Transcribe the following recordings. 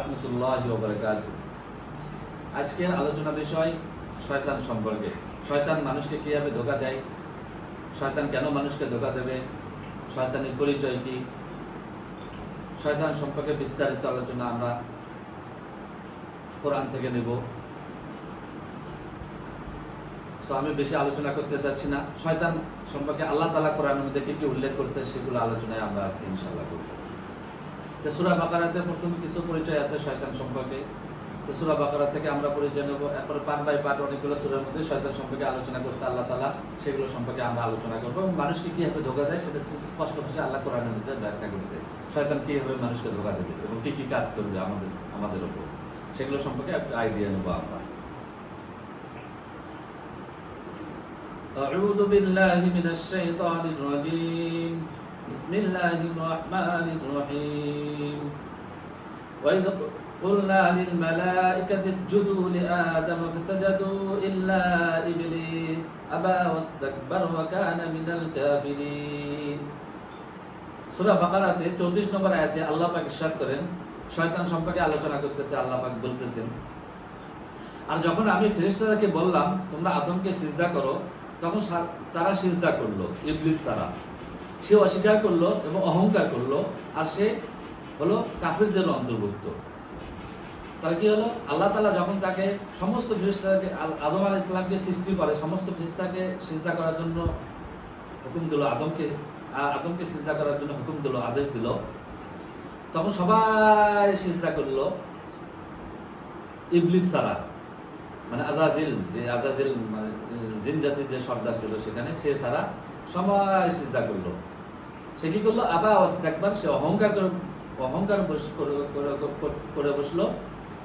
রাহমাতুল্লাহি ওয়া বারাকাতুহু। আজকের আলোচনা বিষয় শয়তান সম্পর্কে। শয়তান মানুষকে কিভাবে ধোঁকা দেয়, শয়তান কেন মানুষকে ধোঁকা দেবে, শয়তানের পরিচয় কি, শয়তান সম্পর্কে বিস্তারিত আলোচনা আমরা কোরআন থেকে নেব। আমি বেশি আলোচনা করতে চাচ্ছি না। শয়তান সম্পর্কে আল্লাহ তাআলা কোরআনের মধ্যে কি কি উল্লেখ করছে সেগুলো আলোচনায় আমরা আজকে ইনশাআল্লাহ করব। সূরা বাকারাতে প্রথম কিছু পরিচয় আছে শয়তান সম্পর্কে। সূরা বাকারা থেকে আমরা পরিচয় নেব। এরপর পার্ট বাই পার্ট অনেকগুলো সূরার মধ্যে শয়তান সম্পর্কে আলোচনা করছে আল্লাহ তাআলা, সেগুলো সম্পর্কে আমরা আলোচনা করব এবং মানুষকে কিভাবে ধোঁকা দেয় সেটা স্পষ্ট ভাষায় আল্লাহ কোরআনের মধ্যে ব্যাখ্যা করছে। শয়তান কিভাবে মানুষকে ধোঁকা দেবে এবং কি কি কাজ করবে আমাদের উপর, সেগুলো সম্পর্কে একটা আইডিয়া নেব আমরা। أعوذ بالله من الشيطان الرجيم بسم الله الرحمن الرحيم وإذ قلنا للملائكة اسجدوا لآدم فسجدوا إلا إبليس أبى واستكبر وكان من الكافرين। সূরা বাকারাতে 34 নম্বর আয়াতে আল্লাহ পাক ইরশাদ করেন, শয়তান সম্পর্কে আলোচনা করতেছে। আল্লাহ পাক বলতেছেন, আর যখন আমি ফেরেশতাদেরকে বললাম তোমরা আদমকে সিজদা করো, তখন তারা সিজদা করলো, ইবলিস তারা সে অস্বীকার করলো এবং অহংকার করলো, আর সে হলো কাফিরদের অন্তর্ভুক্ত। তাহলে কি হলো, আল্লাহ তাআলা যখন তাকে সমস্ত ফেরেশতাকে আদম আলাইহিস সালামকে সৃষ্টি করে সমস্ত ফেরেশতাকে সিজদা করার জন্য হুকুম দিল, আদমকে সিজদা করার জন্য হুকুম দিল, আদেশ দিল, তখন সবাই সিজদা করলো ইবলিস ছাড়া, মানে আজাজিল মানে জিন জাতির যে সর্দার ছিল সেখানে, সে সারা সবাই সিজদা করলো। সে কি করলো, আবা ওয়াস্তাকবার, সে অহংকার করে বসলো,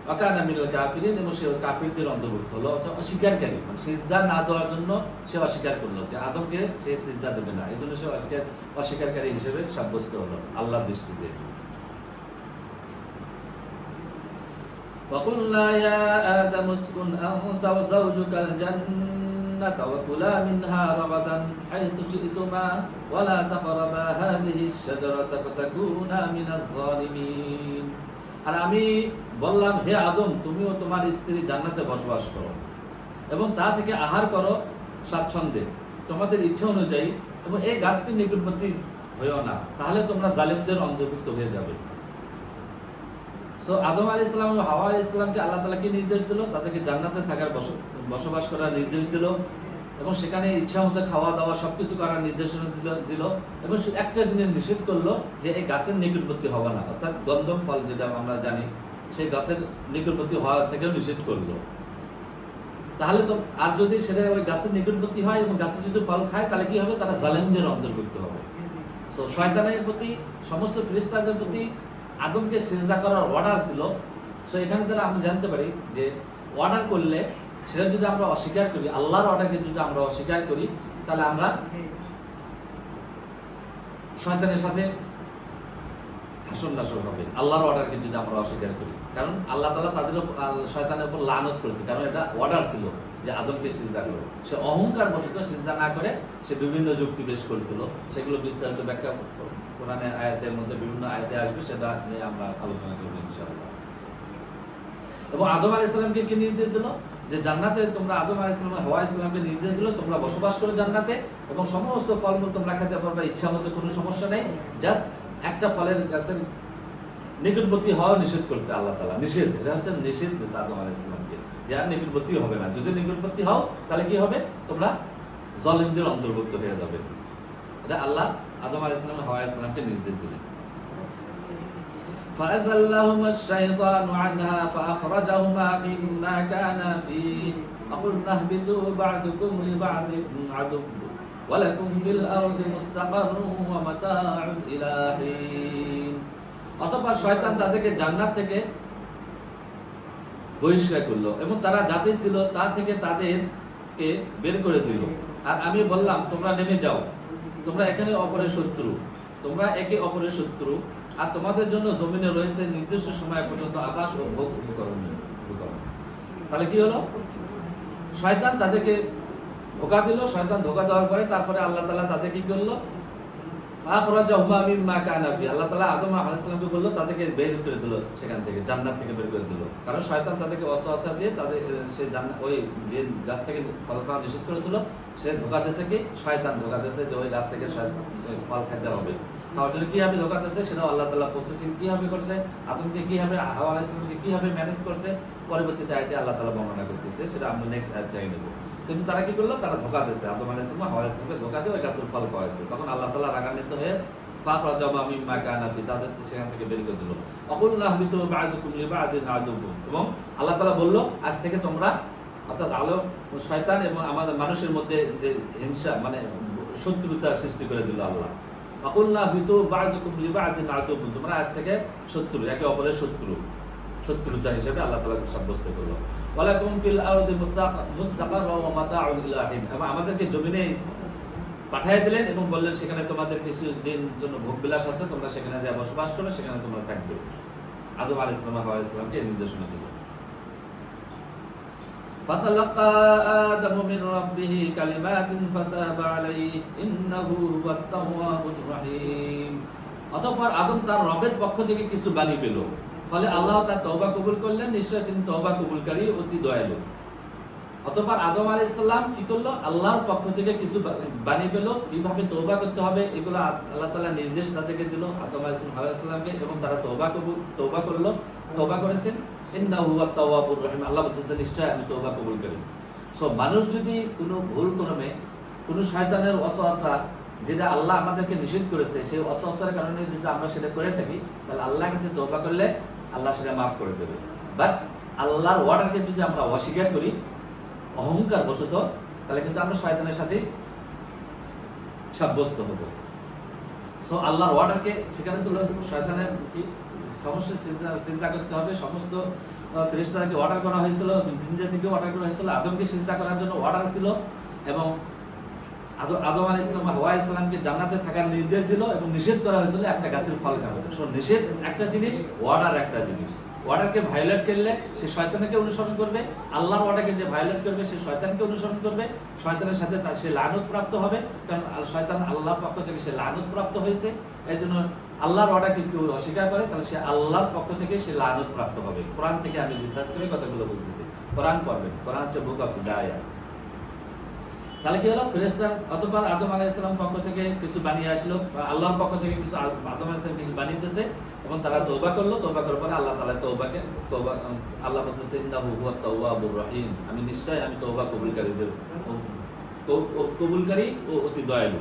ওয়াকানা মিনাল কাফিরিন, এবং সে কাফিরদের অন্তর্ভুক্ত হলো, অস্বীকারী, মানে সিজদা না দেওয়ার জন্য সে অস্বীকার করলো যে আদমকে সে সিজদা দেবে না, এই জন্য সে অস্বীকারী হিসেবে সাব্যস্ত হলো আল্লাহর দৃষ্টিতে। وقلنا يا آدم اسكن أنت وزوجك الجنة وكلا منها رغدا حيث شئتما ولا تقربا هذه الشجرة فتكونا من الظالمين। আর আমি বললাম, হে আদম, তুমিও তোমার স্ত্রী জান্নাতে বসবাস করো এবং তা থেকে আহার করো স্বাচ্ছন্দ্যে তোমাদের ইচ্ছা অনুযায়ী, এবং এই গাছটির নিকটবর্তী হইও না, তাহলে তোমরা জালিমদের অন্তর্ভুক্ত হয়ে যাবে। আদম আলাইহিস সালাম এবং হাওয়া আলাইহিস সালামকে আল্লাহ তাআলা কি নির্দেশ দিল, তাদেরকে জান্নাতে থাকার বসবাস করার নির্দেশ দিল, এবং সেখানে ইচ্ছা মতো খাওয়া দাওয়া সবকিছু করার নির্দেশনা দিল, এবং একটা জিনিস নিষেধ করলো যে এই গাছের নিকটবর্তী হবে না, অর্থাৎ গন্ধম ফল যেটা আমরা জানি, সেই গাছের নিকটবর্তী হওয়া থেকেও নিষেধ করলো। তাহলে তো আর যদি সেটা ওই গাছের নিকটবর্তী হয় এবং গাছে যদি ফল খায়, তাহলে কি হবে, তারা জালিমদের অন্তর্ভুক্ত হবে। তো শয়তানের প্রতি, সমস্ত ফেরেশতাদের প্রতি আদমকে সিজদা করার অর্ডার ছিল। সো এখানে দ্বারা আমরা জানতে পারি যে অর্ডার করলে সেটা যদি আমরা অস্বীকার করি, আল্লাহর অর্ডারকে যদি আমরা অস্বীকার করি, তাহলে আমরা শয়তানের সাথে হাসর নাসর হবে। আল্লাহর অর্ডারকে যদি আমরা অস্বীকার করি, কারণ আল্লাহ তাআলা তাদের শয়তানের উপর লানত করেছে, কারণ এটা অর্ডার ছিল যে আদমকে সিজদা করো। সে অহংকার বশত সিজদা না করে সে বিভিন্ন যুক্তি পেশ করেছিল, সেগুলো বিস্তারিত ব্যাখ্যা কোরআনের আয়াতের মধ্যে বিভিন্ন আয়াতে আসবে, সেটা নিয়ে আমরা আলোচনা করব ইনশাআল্লাহ। এবং আদম আলাইহিস সালামকে কি নির্দেশ দিল, যে জান্নাতে তোমরা, আদম আলাইহিস সালাম হাওয়া আলাইহিস সালামকে নির্দেশ দিল তোমরা বসবাস করো জান্নাতে, এবং সমস্ত ফলমূল তোমরা খেতে পারবে ইচ্ছা মতো, কোনো সমস্যা নেই, জাস্ট একটা ফলের গাছের নিকটবর্তী হওয়া নিষেধ করছে আল্লাহ তাআলা। নিষেধ, এটা হচ্ছে নিষেধ দিয়েছে আদম আলাইহিস সালামকে, যে আর নিকটবর্তী হবে না। যদি নিকটবর্তী হও তাহলে কি হবে, তোমরা জালিমদের অন্তর্ভুক্ত হয়ে যাবে। এটা আল্লাহ আদম আলাইহিস সালাম হাওয়া আলাইহিস সালামকে নির্দেশ দিলেন। فأزلهما الشيطان عنها فأخرجهما مما كانا فيه وقلنا اهبطوا بعضكم لبعض عدو ولكم في الأرض مستقر ومتاع إلى حين। অতঃপর শয়তান তাদেরকে জান্নাত থেকে বহিষ্কার করলো এবং তারা যাতে ছিল তা থেকে তাদেরকে বের করে দিল। আর আমি বললাম, তোমরা নেমে যাও, তোমরা এখানে অপরের শত্রু, তোমরা একে অপরের শত্রু, আর তোমাদের জন্য জমিনে রয়েছে নির্দিষ্ট সময় পর্যন্ত আবাস ও ভোগ উপকরণ। তাহলে কি হলো, শয়তান তাদেরকে ধোঁকা দিল। শয়তান ধোঁকা দেওয়ার পরে তারপরে আল্লাহ তাআলা তাদের কি করলো, আখরাজাহুমা মিম্মা কানা ফি, আল্লাহ তাআলা আদম আলাইহিস সালামকে বলল তাদেরকে বের করে দিল সেখান থেকে, জান্নাত থেকে বের করে দিল। কারণ শয়তান তাদেরকে ওয়াসওয়াসা দিয়ে তাদের সে ওই যে গাছ থেকে ফল খাওয়া নিষেধ করেছিল, সে ধোঁকা দিয়েছে, কি শয়তান ধোঁকা দিয়েছে যে ওই গাছ থেকে ফল খেতে হবে। খাওয়ার জন্য কিভাবে ধোঁকা দিয়েছে সেটাও আল্লাহ তাআলা প্রসেসিং কিভাবে করছে, আদমকে কিভাবে, হাওয়া আলাইহিস সালামকে কিভাবে ম্যানেজ করছে, পরবর্তীতে আয়াতে আল্লাহ তাআলা বর্ণনা করতেছে, সেটা আমরা নেক্সট আয়াত থেকে নেব। কিন্তু তারা কি করলো, তারা ধোঁকা দিয়েছে, আদম আলাইহিস সালাম হাওয়া আলাইহিস সালামকে ধোঁকা দিয়ে ওই গাছের ফল খাওয়াইছে। তখন আল্লাহ তাআলা রাগান্বিত হয়ে ফাখরাজাহুমা মিম্মা কানা ফি, তাদের সেখান থেকে বের করে দিল। অকুলনা হাবিতু বা'দুকুম লিবা'দিন আদুবুন, এবং আল্লাহ তাআলা বলল আজ থেকে তোমরা, অর্থাৎ আদম শয়তান এবং আমাদের মানুষের মধ্যে যে হিংসা মানে শত্রুতা সৃষ্টি করে দিল আল্লাহ। অকুলনা হাবিতু বা'দুকুম লিবা'দিন আদুবুন, তোমরা আজ থেকে শত্রু, একে অপরের শত্রু, শত্রুতা হিসেবে আল্লাহ তাআলা সাব্যস্ত করলো। ওয়ালাকুম ফিল আরদি মুস্তাকাররা ওয়া মাতাউন ইলা হিন, এবং আমাদেরকে জমিনে পাঠিয়ে দিলেন এবং বললেন সেখানে তোমাদের কিছু দিন জন্য ভোগ বিলাস আছে, তোমরা সেখানে যা বসবাস করো, সেখানে তোমরা থাকবে। আদম আলাইহিস সালাম হাওয়া আলাইহিস সালামকে এই নির্দেশনা দিল। ফাতালাক্কা আদামু মির রাব্বিহি কালিমাতিন ফাতাবা আলাইহি ইন্নাহু হুয়াত তাওয়াবুর রহিম। অতঃপর আদম তার রবের পক্ষ থেকে কিছু বাণী পেল, ফলে আল্লাহ তার তওবা কবুল করলেন, নিশ্চয় তিনি তওবা কবুলকারী অতি দয়ালু। অতঃপর আদম আলাইহিস সালাম কি করলো, আল্লাহর পক্ষ থেকে কিছু বাণী পেল, কিভাবে তওবা করতে হবে এগুলো আল্লাহ তাআলা নির্দেশ তাদেরকে দিল আদম আলাইহিস সালামকে, এবং তারা তওবা করলো, তওবা করেছেন। ইন্নাহু হুয়াত তাওয়াবুর রহিম, আল্লাহ বলতেছেন নিশ্চয় আমি তওবা কবুল করি। সো মানুষ যদি কোনো ভুল ক্রমে কোনো শয়তানের ওয়াসওয়াসা, যেটা আল্লাহ আমাদেরকে নিষেধ করেছে, সেই ওয়াসওয়াসার কারণে যদি আমরা সেটা করে থাকি, তাহলে আল্লাহর কাছে তওবা করলে আল্লাহ সেটা মাফ করে দেবে। বাট আল্লাহর ওয়ার্ডারকে যদি আমরা অস্বীকার করি অহংকার বশত, তাহলে কিন্তু আমরা শয়তানের সাথে সাব্যস্ত হব। সো আল্লাহর ওয়ার্ডারকে সেখানে ছিল শয়তানের কি সমস্ত চিন্তা করতে হবে, সমস্ত ফেরেশতাকে অর্ডার করা হয়েছিল, জিন জাতিকে অর্ডার করা হয়েছিল, আদমকে সিজদা করার জন্য অর্ডার ছিল, এবং আদম আলাইহিস সালাম হাওয়া আলাইহিস সালামকে জান্নাতে থাকার নির্দেশ দিল এবং নিষেধ করা হয়েছিল একটা গাছের ফল খাবে। সো নিষেধ একটা জিনিস, অর্ডার একটা জিনিস। অর্ডারকে ভায়োলেট করলে সে শয়তানকে অনুসরণ করবে, আল্লাহর অর্ডারকে যে ভায়োলেট করবে সে শয়তানকে অনুসরণ করবে, শয়তানের সাথে সে লানত প্রাপ্ত হবে, কারণ শয়তান আল্লাহর পক্ষ থেকে সে লানত প্রাপ্ত হয়েছে। এই জন্য আল্লাহর অর্ডারকে কেউ অস্বীকার করে তাহলে সে আল্লাহর পক্ষ থেকে সে লানত প্রাপ্ত হবে। কোরআন থেকে আমি রিসার্চ করে কথাগুলো বলতেছি, কোরআন পড়বেন, কোরআন হচ্ছে বুক অফ হিদায়াহ। তাহলে কি হলো, ফেরেশতা অতঃপর আদম আলাইহিস সালাম পক্ষ থেকে কিছু বানিয়ে আসলো, আল্লাহর পক্ষ থেকে কিছু আদম আলাইহিস সালাম কিছু বানিয়েছে, এবং তারা তওবা করলো। তওবা করার পরে আল্লাহ তাআলা তওবা আল্লাহ বলতেছেন ইন্নাহু হুয়াত তাওয়াবুর রহিম, আমি নিশ্চয় আমি তওবা কবুলকারী ও অতি দয়ালু।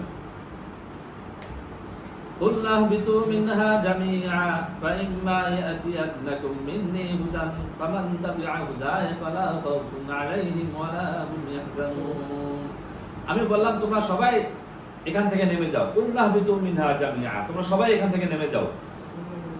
قُلْنَا اهْبِطُوا مِنْهَا جَمِيعًا فَإِمَّا يَأْتِيَنَّكُم مِّنِّي هُدًى فَمَن تَبِعَ هُدَايَ فَلَا خَوْفٌ عَلَيْهِمْ وَلَا هُمْ يَحْزَنُونَ। আমি বললাম তোমরা সবাই এখান থেকে নেমে যাও। قُلْنَا اهْبِطُوا مِنْهَا جَمِيعًا, তোমরা সবাই এখান থেকে নেমে যাও।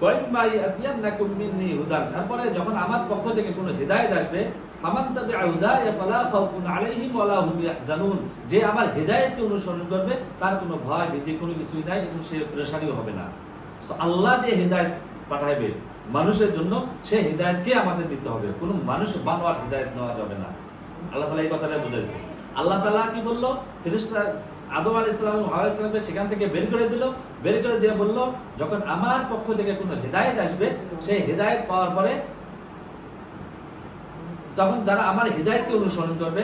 فَإِمَّا يَأْتِيَنَّكُم مِّنِّي هُدًى, তারপরে যখন আমার পক্ষ থেকে কোনো হিদায়াত আসবে, فَمَن تَبِعَ هُدَايَ فَلَا خَوْفٌ عَلَيْهِمْ وَلَا هُمْ يَحْزَنُونَ, যে আমার হিদায়াতকে অনুসরণ করবে তার কোনো ভয় ভীতি কোনো কিছুই নাই এবং সে পেরেশানিও হবে না। সো আল্লাহ যে হিদায়াত পাঠাবে মানুষের জন্য, সেই হিদায়াতকে আমাদের নিতে হবে, কোনো মানুষ বানোয়াট হিদায়াত নেওয়া যাবে না। আল্লাহ তাআলা এই কথাটা বুঝাইছে। আল্লাহ তাআলা কি বললো, ফেরেশতা আদম আলাইহিস সালাম হাওয়া আলাইহিস সালামকে সেখান থেকে বের করে দিল, বের করে দিয়ে বলল যখন আমার পক্ষ থেকে কোনো হিদায়াত আসবে, সেই হিদায়াত পাওয়ার পরে তখন যারা আমার হিদায়াতকে অনুসরণ করবে,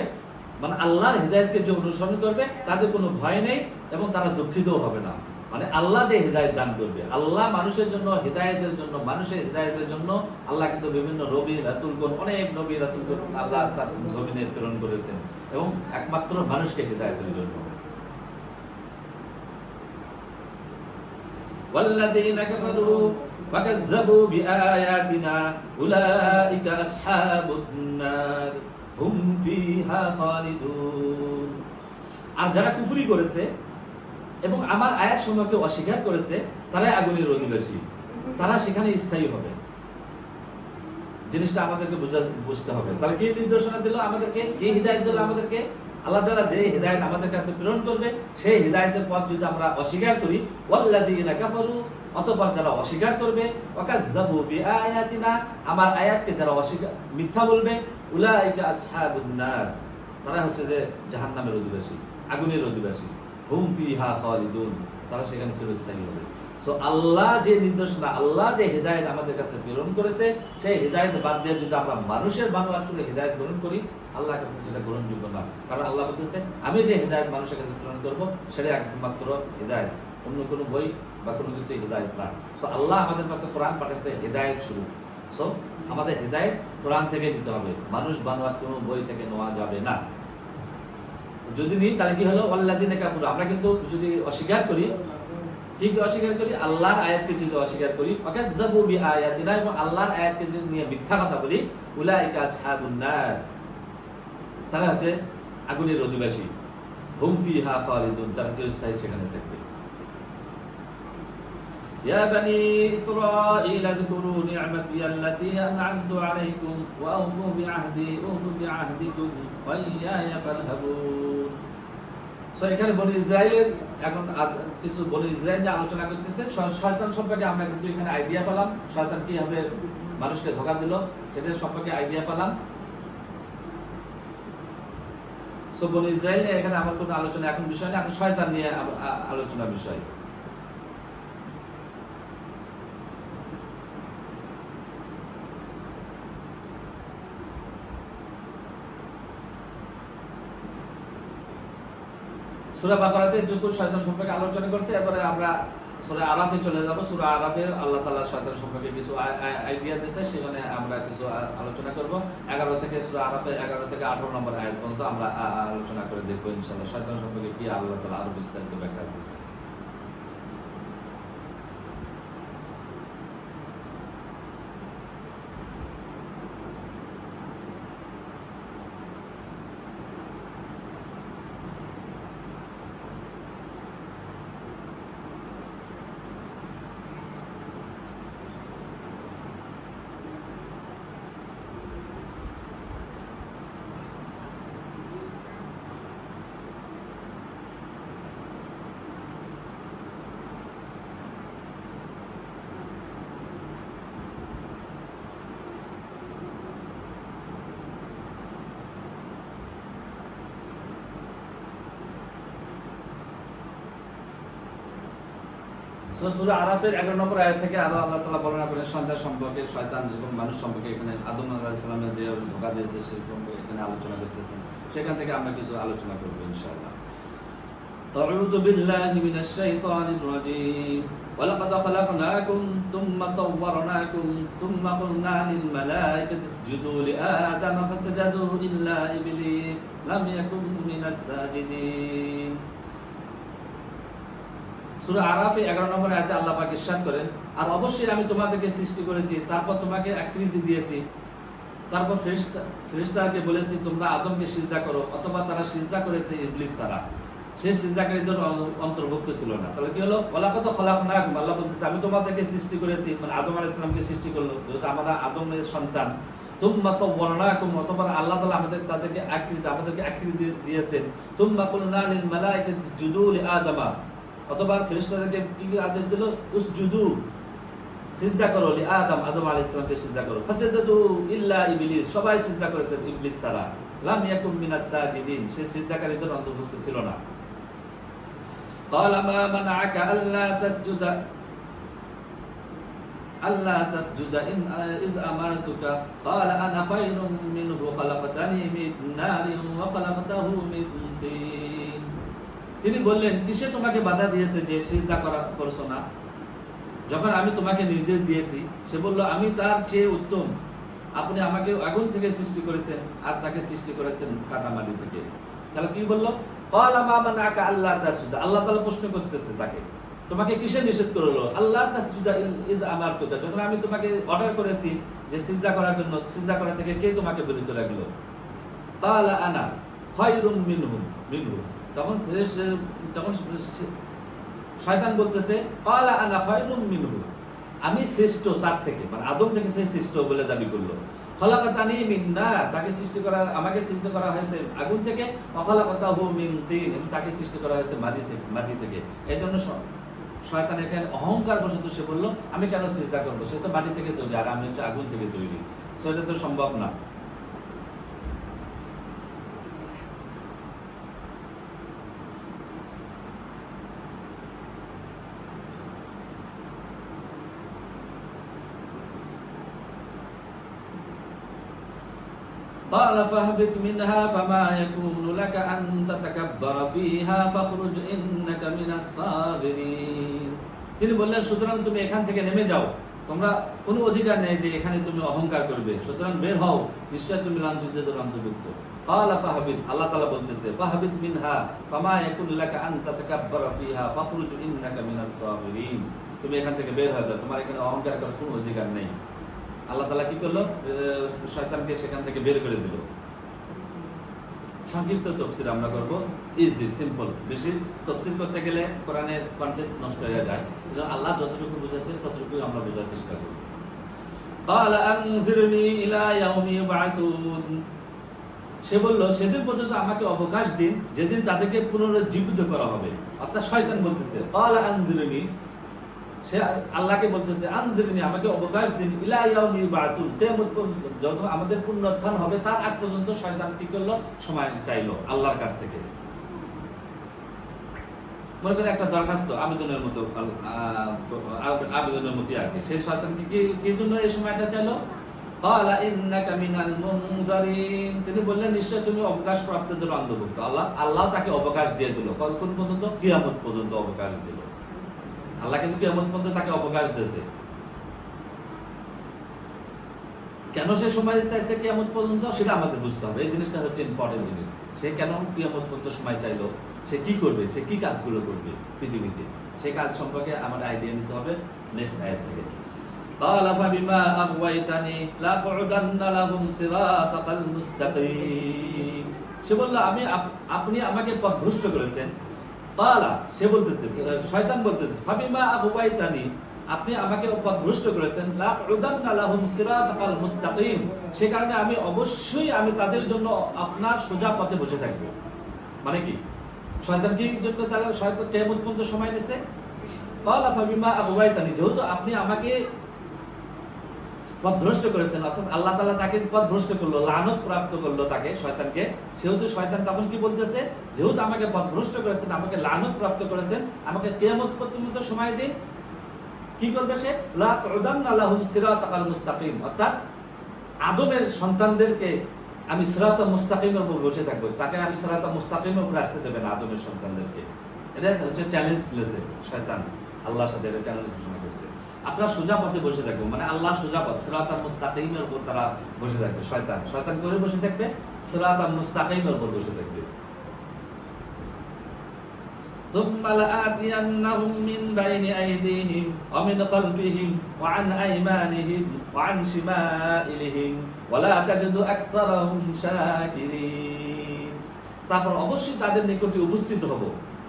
মানে আল্লাহর হিদায়াতকে যে অনুসরণ করবে তাদের কোনো ভয় নেই এবং তারা দুঃখিতও হবে না। মানে আল্লাহ যে হিদায়াত দান করবে, আল্লাহ মানুষের জন্য হিদায়াতের জন্য, মানুষের হিদায়াতের জন্য আল্লাহ কিন্তু বিভিন্ন নবী রাসূলগণ, অনেক নবী রাসূলগণ আল্লাহ তার জমিনে প্রেরণ করেছেন এবং একমাত্র মানুষকে হিদায়াতের জন্য। والذين كفروا وكذبوا بآياتنا أولئك أصحاب النار هم فيها خالدون। আর যারা কুফরি করেছে এবং আমার আয়াত সমূহকে অস্বীকার করেছে তারাই আগুনের অধিবাসী, তারা সেখানে স্থায়ী হবে। জিনিসটা আমাদেরকে বুঝতে হবে। তাহলে কি নির্দেশনা দিল আমাদেরকে, কি হিদায়াত দিল আমাদেরকে? আল্লাহ তাআলা যে হিদায়াত আমাদের কাছে প্রেরণ করবে, সেই হিদায়াতের পথ যদি আমরা অস্বীকার করি, ওয়াল্লাযীনা কাফারু, অতঃপর যারা অস্বীকার করবে, ওয়াকাযযাবু বিআয়াতিনা, আমার আয়াতকে যারা মিথ্যা বলবে, উলাইকা আসহাবুন নার, তারা হচ্ছে যে জাহান্নামের অধিবাসী, আগুনের অধিবাসী। হুম ফিহা খালিদুন, তারা সেখানে চিরস্থায়ী হবে। সো আল্লাহ যে নির্দেশনা, আল্লাহ যে হিদায়াত আমাদের কাছে প্রেরণ করেছে, সেই হিদায়াত বাদ দিয়ে যদি আমরা মানুষের বানোয়াট করে হিদায়াত গ্রহণ করি, আল্লাহর কাছে সেটা গ্রহণযোগ্য না। কারণ আল্লাহ বলতেছে আমি যে হিদায়াত মানুষের কাছে প্রেরণ করবো সেটা একমাত্র হিদায়াত, অন্য কোনো বই বা কোনো কিছু হিদায়াত না। সো আল্লাহ আমাদের কাছে কোরআন পাঠাচ্ছে হিদায়াত শুরু। সো আমাদের হিদায়াত কোরআন থেকে নিতে হবে, মানুষ বানোয়াট কোনো বই থেকে নেওয়া যাবে না। যদি নিই তাহলে কি হলো, ওয়াল্লাযিনা কাফারু, আমরা কিন্তু যদি অস্বীকার করি, কি অস্বীকার করি, আল্লাহর আয়াতকে যদি অস্বীকার করি, ফাকাযযাবু বিআয়াতিনা, এবং আল্লাহর আয়াতকে যদি নিয়ে মিথ্যা কথা বলি, উলাইকা আসহাবুন নার, তারা হচ্ছে আগুনের অধিবাসী, হুম ফিহা খালিদুন, তারা চিরস্থায়ী সেখানে থাকবে। ইয়া বানি ইসরাঈল আযকুরু নি'মাতি আল্লাতী আন'আমতু আলাইকুম ওয়া আউফু বিআহদিকুম ওয়া ইয়্যায়া ফারহাবুন। সো এখানে বনি ইসরাইলের এখন কিছু বনি ইসরাইল নিয়ে আলোচনা করতেছে। শয়তান সম্পর্কে আমরা কিছু এখানে আইডিয়া পেলাম, শয়তান কিভাবে মানুষকে ধোঁকা দিল সেটা সম্পর্কে আইডিয়া পেলাম। সো বনি ইসরাইল নিয়ে এখানে আমার কোনো আলোচনা এখন বিষয় না, এখন শয়তান নিয়ে আলোচনা বিষয়। সূরা বাকারাতে যখন শয়তান সম্পর্কে আলোচনা করছে, এবারে আমরা সূরা আরাফে চলে যাব। সূরা আরাফে আল্লাহ তাআলা শয়তান সম্পর্কে কিছু আইডিয়া দিয়েছে, সেখানে আমরা কিছু আলোচনা করব। 11 থেকে সূরা আরাফে 11 থেকে 18 নম্বর আয়াত পর্যন্ত আমরা আলোচনা করে দেখব ইনশাআল্লাহ শয়তান সম্পর্কে কি আল্লাহ তাআলা আরো বিস্তারিত ব্যাখ্যা দিয়েছে। সূরা আরাফের 11 নম্বর আয়াত থেকে আরো আল্লাহ তাআলা বর্ণনা করেন সন্তান সম্পর্কে, শয়তান এবং মানুষ সম্পর্কে। এখানে আদম আলাইহিস সালামের যে ধোঁকা দিয়েছে সেই সম্পর্কে এখানে আলোচনা করতেছেন, সেখান থেকে আমরা কিছু আলোচনা করব ইনশাআল্লাহ। আউযু বিল্লাহি মিনাশ শাইতানির রাজীম। ওয়ালাকাদ খালাকনাকুম তুম্মা সাওওয়ারনাকুম তুম্মা কুলনা লিল মালাইকাতি ইসজুদু লিআদামা ফাসাজাদু ইল্লা ইবলিস লাম ইয়াকুন মিনাস সাজিদিন। সূরা আরাফে 11 নম্বর আয়াতে আল্লাহ পাক ইরশাদ করেন, আর অবশ্যই আমি তোমাদেরকে সৃষ্টি করেছি, তারপর তোমাকে আকৃতি দিয়েছি, তারপর ফেরেশতাকে বলেছি তোমরা আদমকে সিজদা করো, অথবা তারা সিজদা করেছে ইবলিস ছাড়া, সে সিজদাকারীদের অন্তর্ভুক্ত ছিল না। তাহলে কি হলো, ওয়ালাকাদ খালাকনাকুম, আল্লাহ বলতেছে আমি তোমাদেরকে সৃষ্টি করেছি, মানে আদম আলাইহিস সালামকে সৃষ্টি করলো, যেহেতু আমরা আদমের সন্তান। তুম্মা সাওওয়ারনাকুম, অথবা আল্লাহ তাআলা আমাদেরকে আকৃতি দিয়েছেন। তুম্মা কুলনা লিল মালাইকাতি ইসজুদু লিআদামা, অথবা ফেরেশতাদেরকে কি আদেশ দিল, উসজুদু, সিজদা করো, লিআদম, আদম আলাইহিস সালামকে সিজদা করো। ফাসাদাদু ইল্লা ইবলিস, সবাই সিজদা করেছে ইবলিস ছাড়া। লাম ইয়াকুম মিনাস সাজিদিন, সে সিজদাকারীদের অন্তর্ভুক্ত ছিল না। ক্বালা মা মানাআকা আল্লা তাসজুদা ইয আমারতুকা ক্বালা আনা খায়রুম মিনহু খালাকতানি মিন নারিন ওয়া খালাকতাহু মিন তিন। তিনি বললেন, কিসে তোমাকে বাধা দিয়েছে যে সিজদা করছো না, যখন আমি তোমাকে নির্দেশ দিয়েছি? সে বলল, আমি তার চেয়ে উত্তম, আপনি আমাকে আগুন থেকে সৃষ্টি করেছেন আর তাকে সৃষ্টি করেছেন কাদামাটি থেকে। তাহলে কি বলল, ক্বালা মা মানাআকা আল্লা তাসজুদা, আল্লাহ তাআলা প্রশ্ন করতেছে তাকে, তোমাকে কিসে নিষেধ করলো? আল্লাহ তাসজুদা ইয আমারতুকা, যখন আমি তোমাকে অর্ডার করেছি যে সিজদা করার জন্য, সিজদা করা থেকে কে তোমাকে বিরত রাখলো? ক্বালা আনা খায়রুম মিনহু, তখন শয়তান বলতেছে, ক্বালা আনা খায়রুম মিনহু, আমি শ্রেষ্ঠ তার থেকে, মানে আদম থেকে সে শ্রেষ্ঠ বলে দাবি করলো। খালাকাতানি মিন নার, তাকে সৃষ্টি করা, আমাকে সৃষ্টি করা হয়েছে আগুন থেকে। ওয়া খালাকাতাহু মিন তিন, এবং তাকে সৃষ্টি করা হয়েছে মাটি থেকে। এই জন্য শয়তান এখানে অহংকার বশত সে বলল, আমি কেন সিজদা করবো, সে তো মাটি থেকে তৈরি আর আমি হচ্ছে আগুন থেকে তৈরি, সেটা তো সম্ভব না। قال فاهبط منها فما يكون لك أن تتكبر فيها فاخرج إنك من الصاغرين তিনি বললেন সুতরাং তুমি এখান থেকে নেমে যাও, তোমরা কোনো অধিকার নেই যে এখানে তুমি অহংকার করবে, সুতরাং বের হও, নিশ্চয় তুমি লাঞ্ছিতদের অন্তর্ভুক্ত। قال فاهبط, আল্লাহ তাআলা বলতেছে فاهبط منها فما يكون لك أن تتكبر فيها فاخرج إنك من الصاغرين, তুমি এখান থেকে বের হয়ে যাও, তোমার এখানে অহংকার করার কোনো অধিকার নেই। আল্লাহ তাআলা কি করলো? শয়তানকে সেখান থেকে বের করে দিল। সংক্ষিপ্ত তাফসীর আমরা করব, ইজি সিম্পল, বেশি তাফসীর করতে গেলে কোরআনের কনটেক্সট নষ্ট হয়ে যায়, এজন্য আল্লাহ যতটুকু বুঝাইছে ততটুকুই আমরা বোঝার চেষ্টা করব। قال أنظرني إلى يوم يبعثون, সে বলল সেদিন পর্যন্ত আমাকে অবকাশ দিন যেদিন তাদেরকে পুনরুজ্জীবিত করা হবে। অর্থাৎ শয়তান বলতেছে قال أنظرني, সে আল্লাহকে বলতেছে আনজিরনি, আমাকে অবকাশ দিন, ইলা ইয়াউমি ইউবাতুন, কিয়ামত পর্যন্ত, যখন আমাদের পুনরুত্থান হবে তার আগ পর্যন্ত শয়তান কি করলো? সময় চাইলো আল্লাহর কাছ থেকে। মনে করেন একটা দরখাস্ত আবেদনের মতো, আবেদনের মতো আর কি, সেই শয়তানকে কি জন্য এই সময়টা চাইলো? ক্বালা ইন্নাকা মিনাল মুনজারিন, তিনি বললেন নিশ্চয় তুমি অবকাশ প্রাপ্তদের অন্তর্ভুক্ত। আল্লাহ তাকে অবকাশ দিয়ে দিল, কোন পর্যন্ত? কিয়ামত পর্যন্ত অবকাশ দিল। আল্লাহ কিন্তু কিয়ামত পর্যন্ত তাকে অবকাশ দিয়েছে। কেন সে সময় চাইছে কিয়ামত পর্যন্ত, সেটা আমাদের বুঝতে হবে। এই জিনিসটা হচ্ছে ইম্পর্টেন্ট জিনিস। সে কেন কিয়ামত পর্যন্ত সময় চাইলো, সে কি করবে, সে কি কাজগুলো করবে পৃথিবীতে, সেই কাজ সম্পর্কে আমাদের আইডিয়া নিতে হবে নেক্সট আয়াত থেকে। قال فبما أغويتني لأقعدن لهم صراطك المستقيم, সে বলল আপনি আমাকে পথভ্রষ্ট করেছেন। ক্বালা, সে বলতেছে, শয়তান বলতেছে ফাবিমা আগুওয়াইতানি, আপনি আমাকে পথভ্রষ্ট করেছেন, লাউদান্না লাহুম সিরাতাকাল মুস্তাকিম, সে কারণে আমি অবশ্যই তাদের জন্য আপনার সোজা পথে বসে থাকব। মানে কি? শয়তান কি জন্য তাহলে শয়তান কিয়ামত পর্যন্ত সময় নিছে? ক্বালা ফাবিমা আগুওয়াইতানি, যেহেতু আপনি আমাকে পথভ্রষ্ট করেছেন, অর্থাৎ আল্লাহ তাআলা তাকে পথভ্রষ্ট করলো, লানত প্রাপ্ত করলো তাকে, শয়তানকে। সেহেতু শয়তান তখন কি বলতেছে? যেহেতু আমাকে পথভ্রষ্ট করেছেন, আমাকে লানত প্রাপ্ত করেছেন, আমাকে কিয়ামত পর্যন্ত সময় দিন। কি করবে সে? লাউদান্না লাহুম সিরাতাকাল মুস্তাকিম, অর্থাৎ আদমের সন্তানদেরকে আমি সিরাতাল মুস্তাকিমের উপর বসে থাকবো, তাকে আমি সিরাতাল মুস্তাকিমের উপর আসতে দেবে না আদমের সন্তানদেরকে। এটা হচ্ছে চ্যালেঞ্জ দিয়েছে শয়তান, আল্লাহর সাথে এটা চ্যালেঞ্জ ঘোষণা করেছে। আপনারা সোজা পথে বসে থাকবো, মানে আল্লাহ সোজা পথ সিরাতাল মুস্তাকিমের উপর তারা বসে থাকবে। শয়তান করে বসে থাকবে, সিরাতাল মুস্তাকিমের উপর বসে থাকবে। ثم لآتينهم من بين أيديهم ومن خلفهم وعن أيمانهم وعن شمائلهم ولا تجد أكثرهم شاكرين, তারপর অবশ্যই তাদের নিকটে উপস্থিত হব।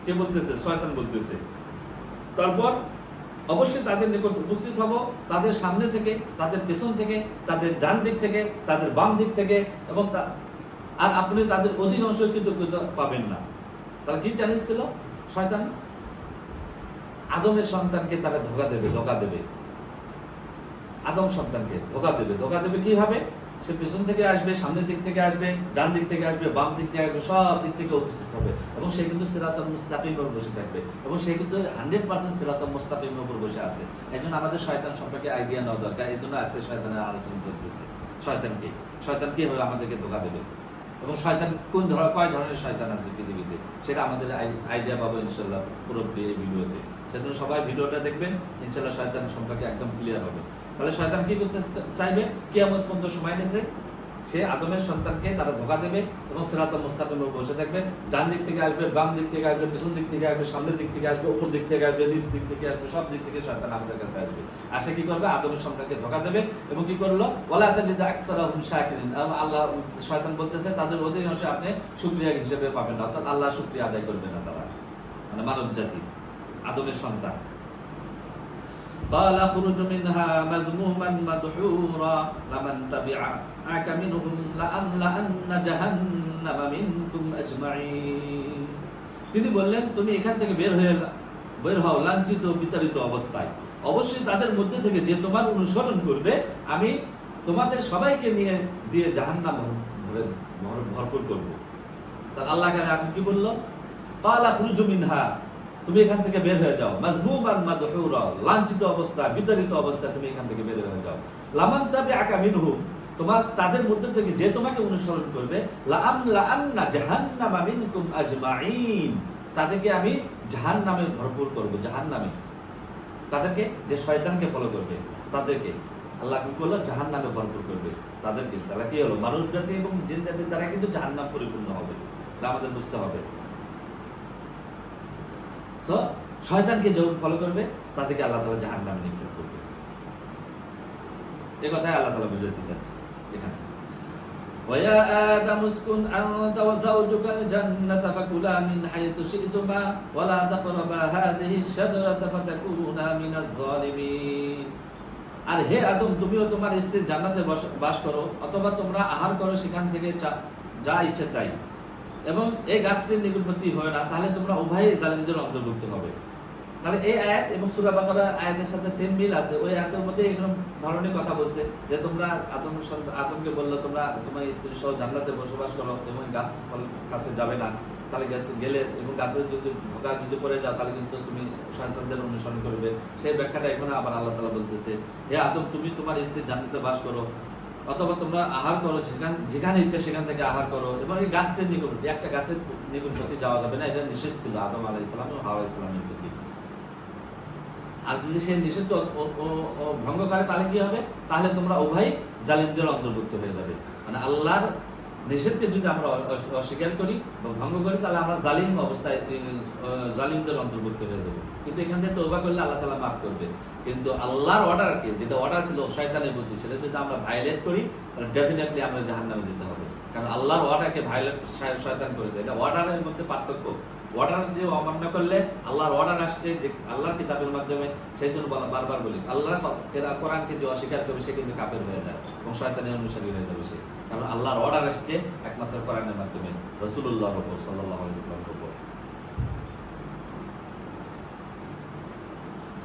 কে বলতেছে? শয়তান বলতেছে। তারপর অবশ্যই তাদের নিকট উপস্থিত হব, তাদের সামনে থেকে, তাদের পেছন থেকে, তাদের ডান দিক থেকে, তাদের বাম দিক থেকে, এবং আর আপনি তাদের অধিকাংশ কৃতজ্ঞতা পাবেন না। তাহলে কি চ্যালেঞ্জ ছিল? শয়তান আদমের সন্তানকে তারা ধোঁকা দেবে, আদম সন্তানকে ধোঁকা দেবে কিভাবে? সে পেছন থেকে আসবে, সামনের দিক থেকে আসবে, ডান দিক থেকে আসবে, বাম দিক থেকে আসবে, সব দিক থেকে উপস্থিত হবে, এবং সে কিন্তু সিরাতাল মুস্তাকিমের উপর বসে থাকবে, এবং সে কিন্তু 100% সিরাতাল মুস্তাকিমের উপর বসে আছে। এজন্য আমাদের শয়তান সম্পর্কে আইডিয়া নেওয়া দরকার। এই জন্য আজকে শয়তানের আলোচনা চলতেছে। শয়তান কিভাবে আমাদেরকে ধোঁকা দেবে, এবং শয়তান কয় ধরনের শয়তান আছে পৃথিবীতে, সেটা আমাদের আইডিয়া পাবো ইনশাআল্লাহ পুরোপুরি এই ভিডিওতে। সেজন্য সবাই ভিডিওটা দেখবেন, ইনশাআল্লাহ শয়তান সম্পর্কে একদম ক্লিয়ার হবে। তাহলে শয়তান কি করতে চাইবে? কিয়ামত পর্যন্ত সময় নিয়েছে, সে আদমের সন্তানকে তারা ধোঁকা দেবে, এবং সিরাতাল মুস্তাকিমের উপর বসে থাকবে। ডান দিক থেকে আসবে, বাম দিক থেকে আসবে, পিছন দিক থেকে আসবে, সামনের দিক থেকে আসবে, উপর দিক থেকে আসবে, নিচ দিক থেকে আসবে, সব দিক থেকে শয়তান আমাদের কাছে আসবে। আর সে কি করবে? আদমের সন্তানকে ধোঁকা দেবে, এবং কি করলো? ওয়ালা তাজিদু আকসারাহুম শাকিরিন, আল্লাহ শয়তান বলতেছে তাদের অধিকাংশ আপনি শুকরিয়া হিসেবে পাবেন না, অর্থাৎ আল্লাহ শুকরিয়া আদায় করবে না তারা, মানে মানব জাতি, আদমের সন্তান। قال اخرج منها مذموما مدحورا لمن تبعك منهم لأملأن جهنم منكم أجمعين, তিনি বললেন তুমি এখান থেকে বের হও লাঞ্ছিত বিতাড়িত অবস্থায়। অবশ্যই তাদের মধ্যে থেকে যে তোমার অনুসরণ করবে আমি তোমাদের সবাইকে নিয়ে দিয়ে জাহান্নাম ভরপুর করব। তার আল্লাহ এখন কি বলল? قال اخرج منها, তুমি এখান থেকে বের হয়ে যাও, মাজমুমান মাদহুরা, লাঞ্ছিত অবস্থা, বিতাড়িত অবস্থা, তুমি এখান থেকে বের হয়ে যাও। লামান তাবিআকা মিনহুম, তোমার তাদের মধ্যে থেকে যে তোমাকে অনুসরণ করবে লাআমলা জাহান্নামা মিনকুম আজমাইন, তাদেরকে আমি জাহান্নামে ভরপুর করব। জাহান্নামে তাদেরকে, যে শয়তানকে ফলো করবে তাদেরকে আল্লাহ কি করলো? জাহান্নামে ভরপুর করবে তাদেরকে। তারা কি হলো? মানুষ জাতি এবং জিন জাতির দ্বারা কিন্তু জাহান্নাম পরিপূর্ণ হবে, এটা আমাদের বুঝতে হবে। সো শয়তানকে যখন ফলো করবে তাদেরকে আল্লাহ তাআলা জাহান্নামে নিক্ষেপ করবে। এই কথাই আল্লাহ তাআলা বুঝাইতেছেন এখানে। وَيَا آدَمُ اسْكُنْ أَنْتَ وَزَوْجُكَ الْجَنَّةَ فَكُلَا مِنْ حَيْثُ شِئْتُمَا وَلَا تَقْرَبَا هَذِهِ الشَّجَرَةَ فَتَكُونَا مِنَ الظَّالِمِينَ। আর হে আদম, তুমিও তোমার স্ত্রীর জান্নাতে বাস করো, অথবা তোমরা আহার করো সেখান থেকে যা ইচ্ছে তাই, এবং এই গাছটির নিকটবর্তী হয় না, তাহলে তোমরা উভয়ই জালিমদের অন্তর্ভুক্ত হবে। তাহলে এই আয়াত এবং সূরা বাকারা আয়াতের সাথে সেম মিল আছে। ওই আয়াতের মধ্যে এরকম ধরনের কথা বলছে যে তোমরা আদমকে বললো তোমরা তোমার স্ত্রী সহ জান্নাতে বসবাস করো এবং গাছ কাছে যাবে না, তাহলে গাছে গেলে এবং গাছের যদি ধোঁকা যদি পড়ে যাও তাহলে কিন্তু তুমি শয়তানদের অনুসরণ করবে। সেই ব্যাখ্যাটা এখন আবার আল্লাহ তাআলা বলতেছে, হে আদম, তুমি তোমার স্ত্রী জান্নাতে বাস করো, অথবা তোমরা আহার করো যেখানে ইচ্ছা সেখান থেকে আহার করো, এবং এই গাছটির নিকটবর্তী, একটা গাছের নিকটবর্তী যাওয়া যাবে না, এটা নিষেধ ছিল আদম আলাইহিস সালাম এবং হাওয়া আলাইহিস সালামের প্রতি। আর যদি সে নিষেধ ভঙ্গ করে তাহলে কি হবে? তাহলে তোমরা উভয় জালিমদের অন্তর্ভুক্ত হয়ে যাবে। মানে আল্লাহর নিষেধকে যদি আমরা অস্বীকার করি বা ভঙ্গ করি তাহলে আমরা জালিম অবস্থায় জালিমদের অন্তর্ভুক্ত হয়ে যাবো। কিন্তু এখান থেকে তওবা করলে আল্লাহ তাআলা মাফ করবে। কিন্তু আল্লাহর অর্ডারকে, যেটা অর্ডার ছিল শয়তানের বুদ্ধি, সেটা যদি আমরা ভায়োলেট করি তাহলে ডেফিনেটলি আমরা জাহান্নামে যেতে হবে। কারণ আল্লাহর অর্ডারকে ভায়োলেট শয়তান করেছে। এটা অর্ডারের মধ্যে পার্থক্য। অর্ডার যে অমান্য করলে, আল্লাহর অর্ডার আসছে যে আল্লাহর কিতাবের মাধ্যমে, সেই জন্য বারবার বলি আল্লাহর কোরআনকে যে অস্বীকার করবে সে কিন্তু কাফের হয়ে যায় এবং শয়তানের অনুসারী হয়ে যাবে সে। কারণ আল্লাহর অর্ডার আসছে একমাত্র কোরআনের মাধ্যমে, রাসূলুল্লাহর উপর সাল্লাল্লাহু আলাইহি ওয়াসাল্লামের উপর।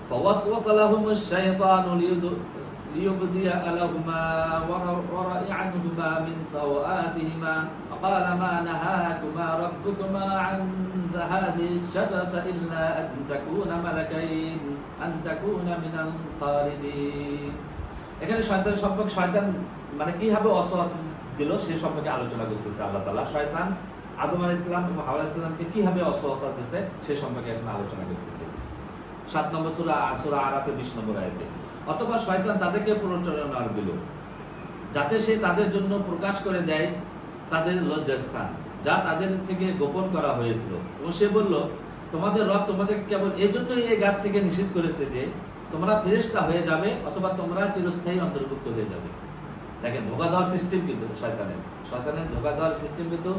فوسوس لهم الشيطان ليبدي لهما ورأي عنهما من سوآتهما وقال ما نهاكما ربكما عن هذه الشجرة إلا أن تكونا ملكين أن تكونا من الخالدين। এখানে শয়তানের সম্পর্কে, শয়তান মানে কিভাবে ওয়াসওয়াস দিল সেই সম্পর্কে আলোচনা করতেছে আল্লাহ তাআলা। শয়তান আদম আলাইহিস সালাম এবং হাওয়া আলাইহিস সালামকে কিভাবে ওয়াসওয়াস দিতেছে সেই সম্পর্কে এখন আলোচনা করতেছে 7 নম্বর সূরা আরাফের 20 নম্বর আয়াতে। অথবা শয়তান তাদেরকে প্ররোচনা দিল যাতে সে তাদের জন্য প্রকাশ করে দেয় তাদের লজ্জাস্থান, যা তাদের থেকে গোপন করা হয়েছিল। এবং সে বলল, তোমাদের রব তোমাদের কেবল এই জন্যই এই গাছ থেকে নিষেধ করেছে যে তোমরা ফেরেশতা হয়ে যাবে অথবা তোমরা চিরস্থায়ী অন্তর্ভুক্ত হয়ে যাবে। দেখেন, ধোঁকা দেওয়ার সিস্টেম কিন্তু শয়তানের ধোঁকা দেওয়ার সিস্টেম কিন্তু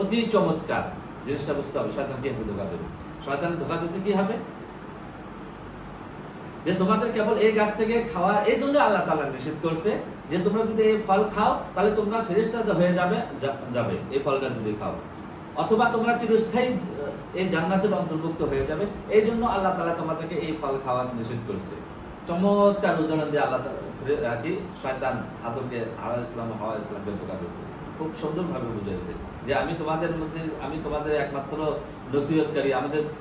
অতি চমৎকার। জিনিসটা বুঝতে হবে শয়তান কিভাবে ধোঁকা দেবে। শয়তান ধোঁকা দিচ্ছে কি হবে? যে তোমাদের কেবল এই গাছ থেকে খাওয়া, এই জন্য আল্লাহ তাআলা নিষেধ করছে যে তোমরা যদি এই ফল খাও তাহলে তোমরা ফেরেশতা হয়ে যাবে এই ফলটা যদি খাও, অথবা তোমরা চিরস্থায়ী এই জান্নাতের অন্তর্ভুক্ত হয়ে যাবে। এই জন্য আল্লাহ তাআলা তোমাদেরকে এই ফল খাওয়া নিষেধ করছে। চমৎকার উদাহরণ দিয়ে আল্লাহ তাআলা কি শয়তান আদমকে আলাইহিস সালাম হাওয়া আলাইহিস সালামকে ধোঁকা দিয়েছে, খুব সুন্দরভাবে বুঝাইছে যে আমি তোমাদের একমাত্র নসিহতকারী,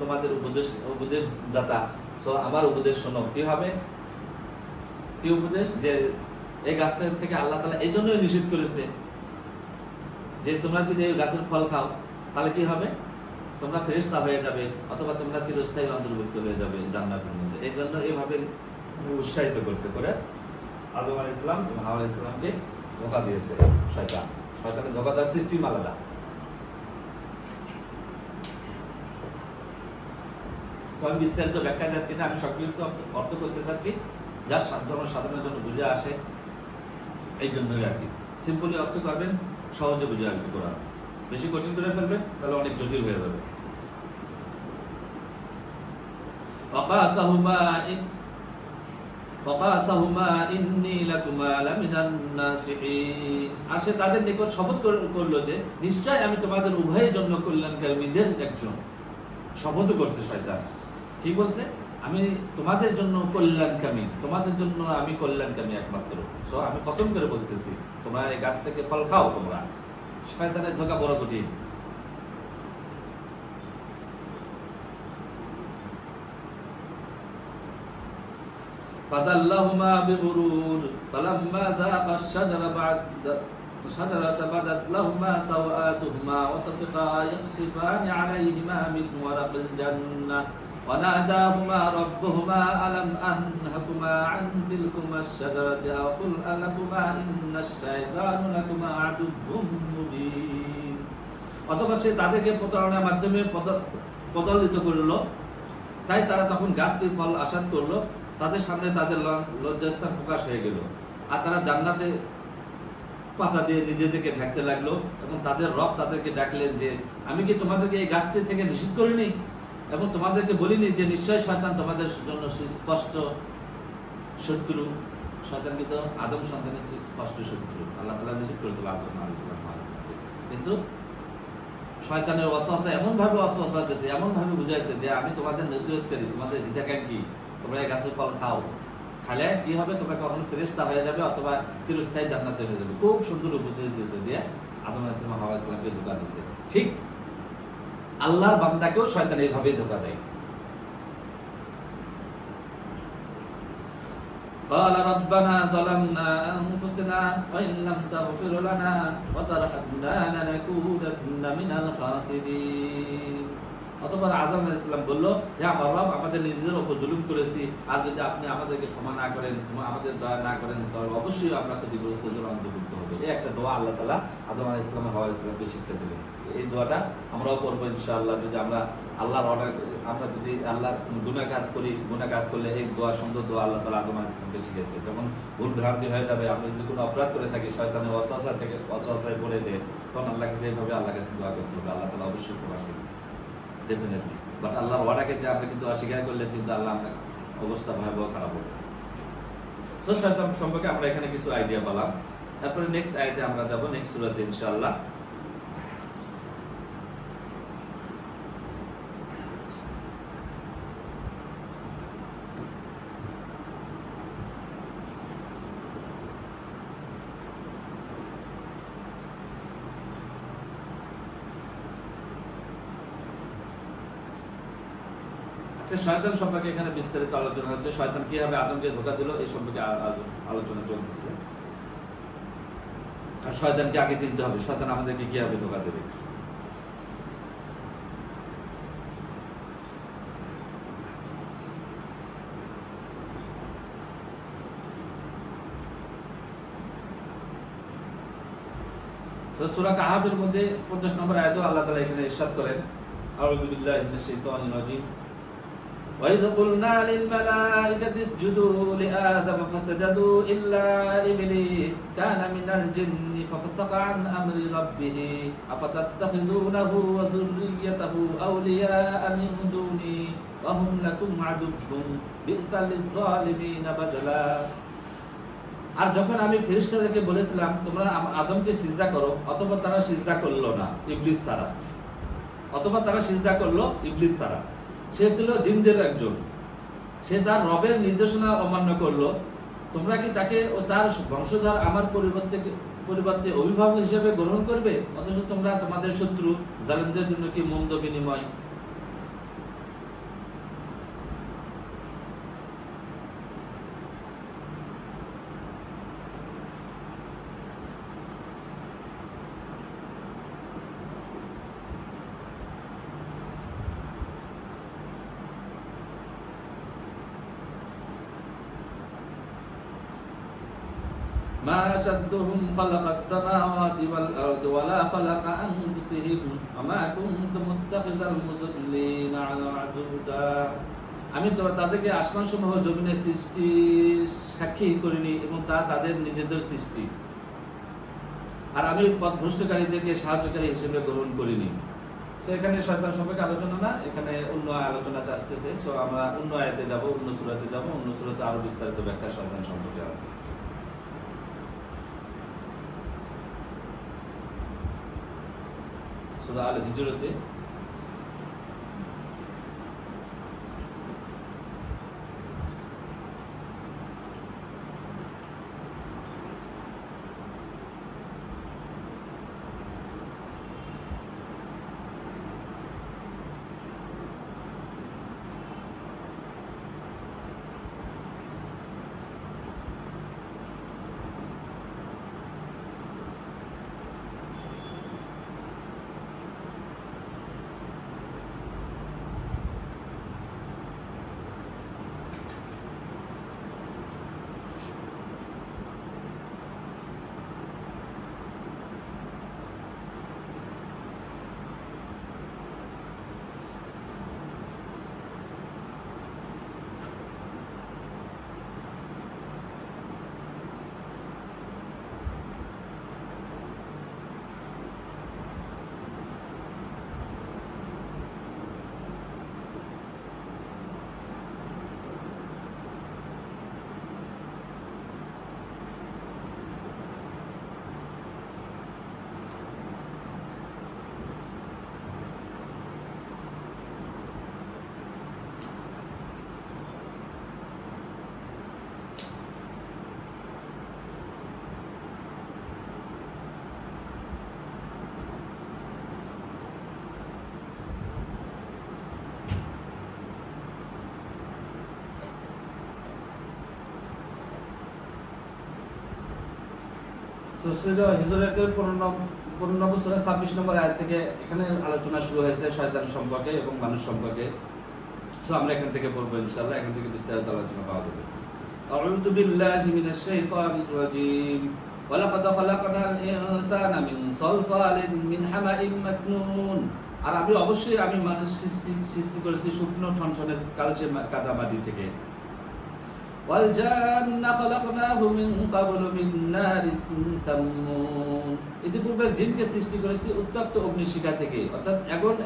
তোমাদের উপদেশদাতা। সো আমার উপদেশ শোনো। কিভাবে? কি উপদেশ? যে এই গাছটা থেকে আল্লাহ তাআলা এই জন্যই নিষেধ করেছে যে তোমরা যদি এই গাছের ফল খাও তাহলে কি হবে? তোমরা ফেরেশতা হয়ে যাবে অথবা তোমরা চিরস্থায়ী অন্তর্ভুক্ত হয়ে যাবে জান্নাতের মধ্যে। এই জন্য এইভাবে উৎসাহিত করছে করে আদম আলাইহিস সালাম এবং হাওয়া আলাইহিস সালামকে ধোঁকা দিয়েছে শয়তান। শয়তানের ধোঁকা দেওয়ার সিস্টেম আলাদা। আমি বিস্তারিত ব্যাখ্যা যাচ্ছি না, আমি সংক্ষিপ্ত অর্থ করতে চাচ্ছি যা সাধারণের জন্য বুঝে আসে। এই জন্যই আর কি সিম্পলি অর্থ করবেন, সহজে বুঝে আসবে। কোরআন বেশি কঠিন করে ফেলবে তাহলে অনেক জটিল হয়ে যাবে। আর সে তাদের নিকট শপথ করলো যে নিশ্চয় আমি তোমাদের উভয়ের জন্য কল্যাণকামীদের একজন। শপথ করছে শয়তান, কি বলছে? আমি তোমাদের জন্য কল্যাণকামী, তোমাদের জন্য আমি কল্যাণকামী একমাত্র। সো আমি কসম করে বলতেছি তোমরা এই গাছ থেকে ফল খাও। তোমরা শয়তানের ধোঁকা বড় কঠিন। فدلهما بغرور فلما ذاقا الشجرة بدت لهما سوآتهما وطفقا يخصفان عليهما من ورق الجنة وناداهما ربهما ألم أنهكما عن تلكما الشجرة أقل لكما إن الشيطان لكما عدو مبين। অতঃপর সে তাদেরকে প্রতারণার মাধ্যমে পদদলিত করল, তাই তারা তখন গাছটির ফল আসাদ করলো, তাদের সামনে তাদের লজ্জাস্থান প্রকাশ হয়ে গেল, আর তারা জান্নাতে পাতা দিয়ে নিজেদেরকে ঢাকতে লাগলো এবং তাদের রব তাদেরকে ডাকলেন যে আমি কি তোমাদেরকে এই গাছটি থেকে নিষিদ্ধ করিনি এবং তোমাদেরকে বলিনি যে নিশ্চয় শয়তান তোমাদের জন্য সুস্পষ্ট শত্রু। শয়তান কিন্তু আদম সন্তানের সুস্পষ্ট শত্রু, আল্লাহ তাআলা নিষেধ করেছিল আদম আলাইহিস সালাম। কিন্তু শয়তানের ওয়াসওয়াসা এমন ভাবে ওয়াসওয়াসা দিয়েছে, এমন ভাবে বুঝাইছে যে আমি তোমাদের নসিহতকারী, তোমাদের হিতাকাঙ্ক্ষী, তোমরা এই গাছের ফল খাও, খালে কি হবে তোমরা কখনো ফেরেশতা হয়ে যাবে অথবা চিরস্থায়ী জান্নাতে হয়ে যাবে। খুব সুন্দর উপদেশ দিয়েছে, দিয়ে আদম আলাইহিস সালাম হাওয়া আলাইহিস সালামকে ধোঁকা দিয়েছে। ঠিক আল্লাহর বান্দাকেও শয়তান এইভাবেই ধোঁকা দেয়। قال ربنا ظلمنا أنفسنا وإن لم تغفر لنا وترحمنا لنكونن من الخاسرين। অতঃপর আদম আলাইহিস সালাম বলল, হে আমার রব, আমাদের নিজেদের উপর জুলুম করেছি, আর যদি আপনি আমাদেরকে ক্ষমা না করেন, আমাদের দয়া না করেন, তাহলে অবশ্যই আমরা ক্ষতিগ্রস্তদের অন্তর্ভুক্ত হবে। এই একটা দোয়া আল্লাহ তাআলা আদম আলাইহিস সালাম হাওয়া আলাইহিস সালামকে শিক্ষা দিলেন। এই দোয়াটা আমরাও করবো ইনশাআল্লাহ। যদি আমরা আল্লাহর অর্ডার, আমরা যদি আল্লাহ গুনাহ কাজ করি, গুনাহ কাজ করলে এই দোয়া, সুন্দর দোয়া আল্লাহ তাআলা আদম আলাইহিস সালামকে শিখিয়েছে। যখন ভুল ভ্রান্তি হয়ে যাবে, আমরা যদি কোনো অপরাধ করে থাকি, শয়তানের ওয়াসওয়াসা থেকে ওয়াসওয়াসায় পড়ে দেয়, তখন আল্লাহকে যেভাবে আল্লাহর কাছে দোয়া করতে হবে, আল্লাহ তাআলা অবশ্যই প্রকাশিত ডেফিনেটলি। বাট আল্লাহর ওয়াদাকে যে আপনি কিন্তু অস্বীকার করলে কিন্তু আল্লাহ আপনার অবস্থা ভয়াবহ খারাপ হবে। সো শয়তান সম্পর্কে আমরা এখানে কিছু আইডিয়া পেলাম। তারপরে নেক্সট আয়াতে আমরা যাব, নেক্সট সূরাতে ইনশাআল্লাহ। শয়তান সম্পর্কে এখানে বিস্তারিত আলোচনা হচ্ছে। শয়তান কিভাবে আদমকে ধোঁকা দিল এই সম্পর্কে আলোচনা চলতেছে। আর শয়তানকে আগে চিনতে হবে, শয়তান আমাদেরকে কিভাবে ধোঁকা দেবে। সূরা কাহাফের মধ্যে 50 নম্বর আয়াতে আল্লাহ তাআলা এখানে ইরশাদ করেন, আউযু বিল্লাহি মিনাশ শাইতানির রাজীম وإذ قلنا للملائكة اسجدوا لآدم فسجدوا إلا إبليس كان من الجن ففسق عن أمر ربه أفتتخذونه وذريته أولياء من دوني وهم لكم عدو بئس للظالمين بدلا। আর যখন আমি ফেরেশতাদেরকে বলেছিলাম তোমরা আদমকে সিজদা করো, অতঃপর তারা সিজদা করলো না ইবলিস ছাড়া, অতঃপর তারা সিজদা করলো ইবলিস ছাড়া। সে ছিল জিনদের একজন, সে তার রবের নির্দেশনা অমান্য করলো। তোমরা কি তাকে ও তার বংশধর আমার পরিবর্তে অভিভাবক হিসেবে গ্রহণ করবে, অথচ তোমরা তোমাদের শত্রু জালিমদের জন্য কি মন্দ বিনিময়। ما أشدهم خلق السماوات والأرض ولا خلق أنفسهم وما كنت متخذ المضلين عضدا। আমি তো তাদেরকে আসমান সমূহ জমিনের সৃষ্টি সাক্ষী করিনি এবং তা তাদের নিজেদের সৃষ্টি, আর আমি পথভ্রষ্টকারীদেরকে সাহায্যকারী হিসেবে গ্রহণ করিনি। তো এখানে শয়তান সম্পর্কে আলোচনা না, এখানে অন্য আলোচনা আসতেছে। সো আমরা অন্য আয়াতে যাব, অন্য সূরাতে যাব, অন্য সূরাতে আরো বিস্তারিত ব্যাখ্যা শয়তান সম্পর্কে আছে। সূরা আল হিজরতে তো সূরা হিজরাতের 15 নম্বর সূরা 26 নম্বর আয়াত থেকে এখানে আলোচনা শুরু হয়েছে শয়তান সম্পর্কে এবং মানুষ সম্পর্কে। তো আমরা এখান থেকে পড়বো ইনশাআল্লাহ, এখান থেকে বিস্তারিত আলোচনা পাওয়া যাবে। আউযু বিল্লাহি মিনাশ শাইতানির রাজীম। ওয়ালাকাদ খালাকনাল ইনসানা মিন সালসালিন মিন হামাইন মাসনুন। আর আমি মানুষ সৃষ্টি করেছি শুকনো ঠনঠনে কালচে কাদামাটি থেকে। ওয়াল জান্না খালাকনাহু মিন ক্বাবলু মিন নারিস সামুম। ইতিপূর্বে জিনকে সৃষ্টি করেছি উত্তপ্ত অগ্নিশিখা থেকে। অর্থাৎ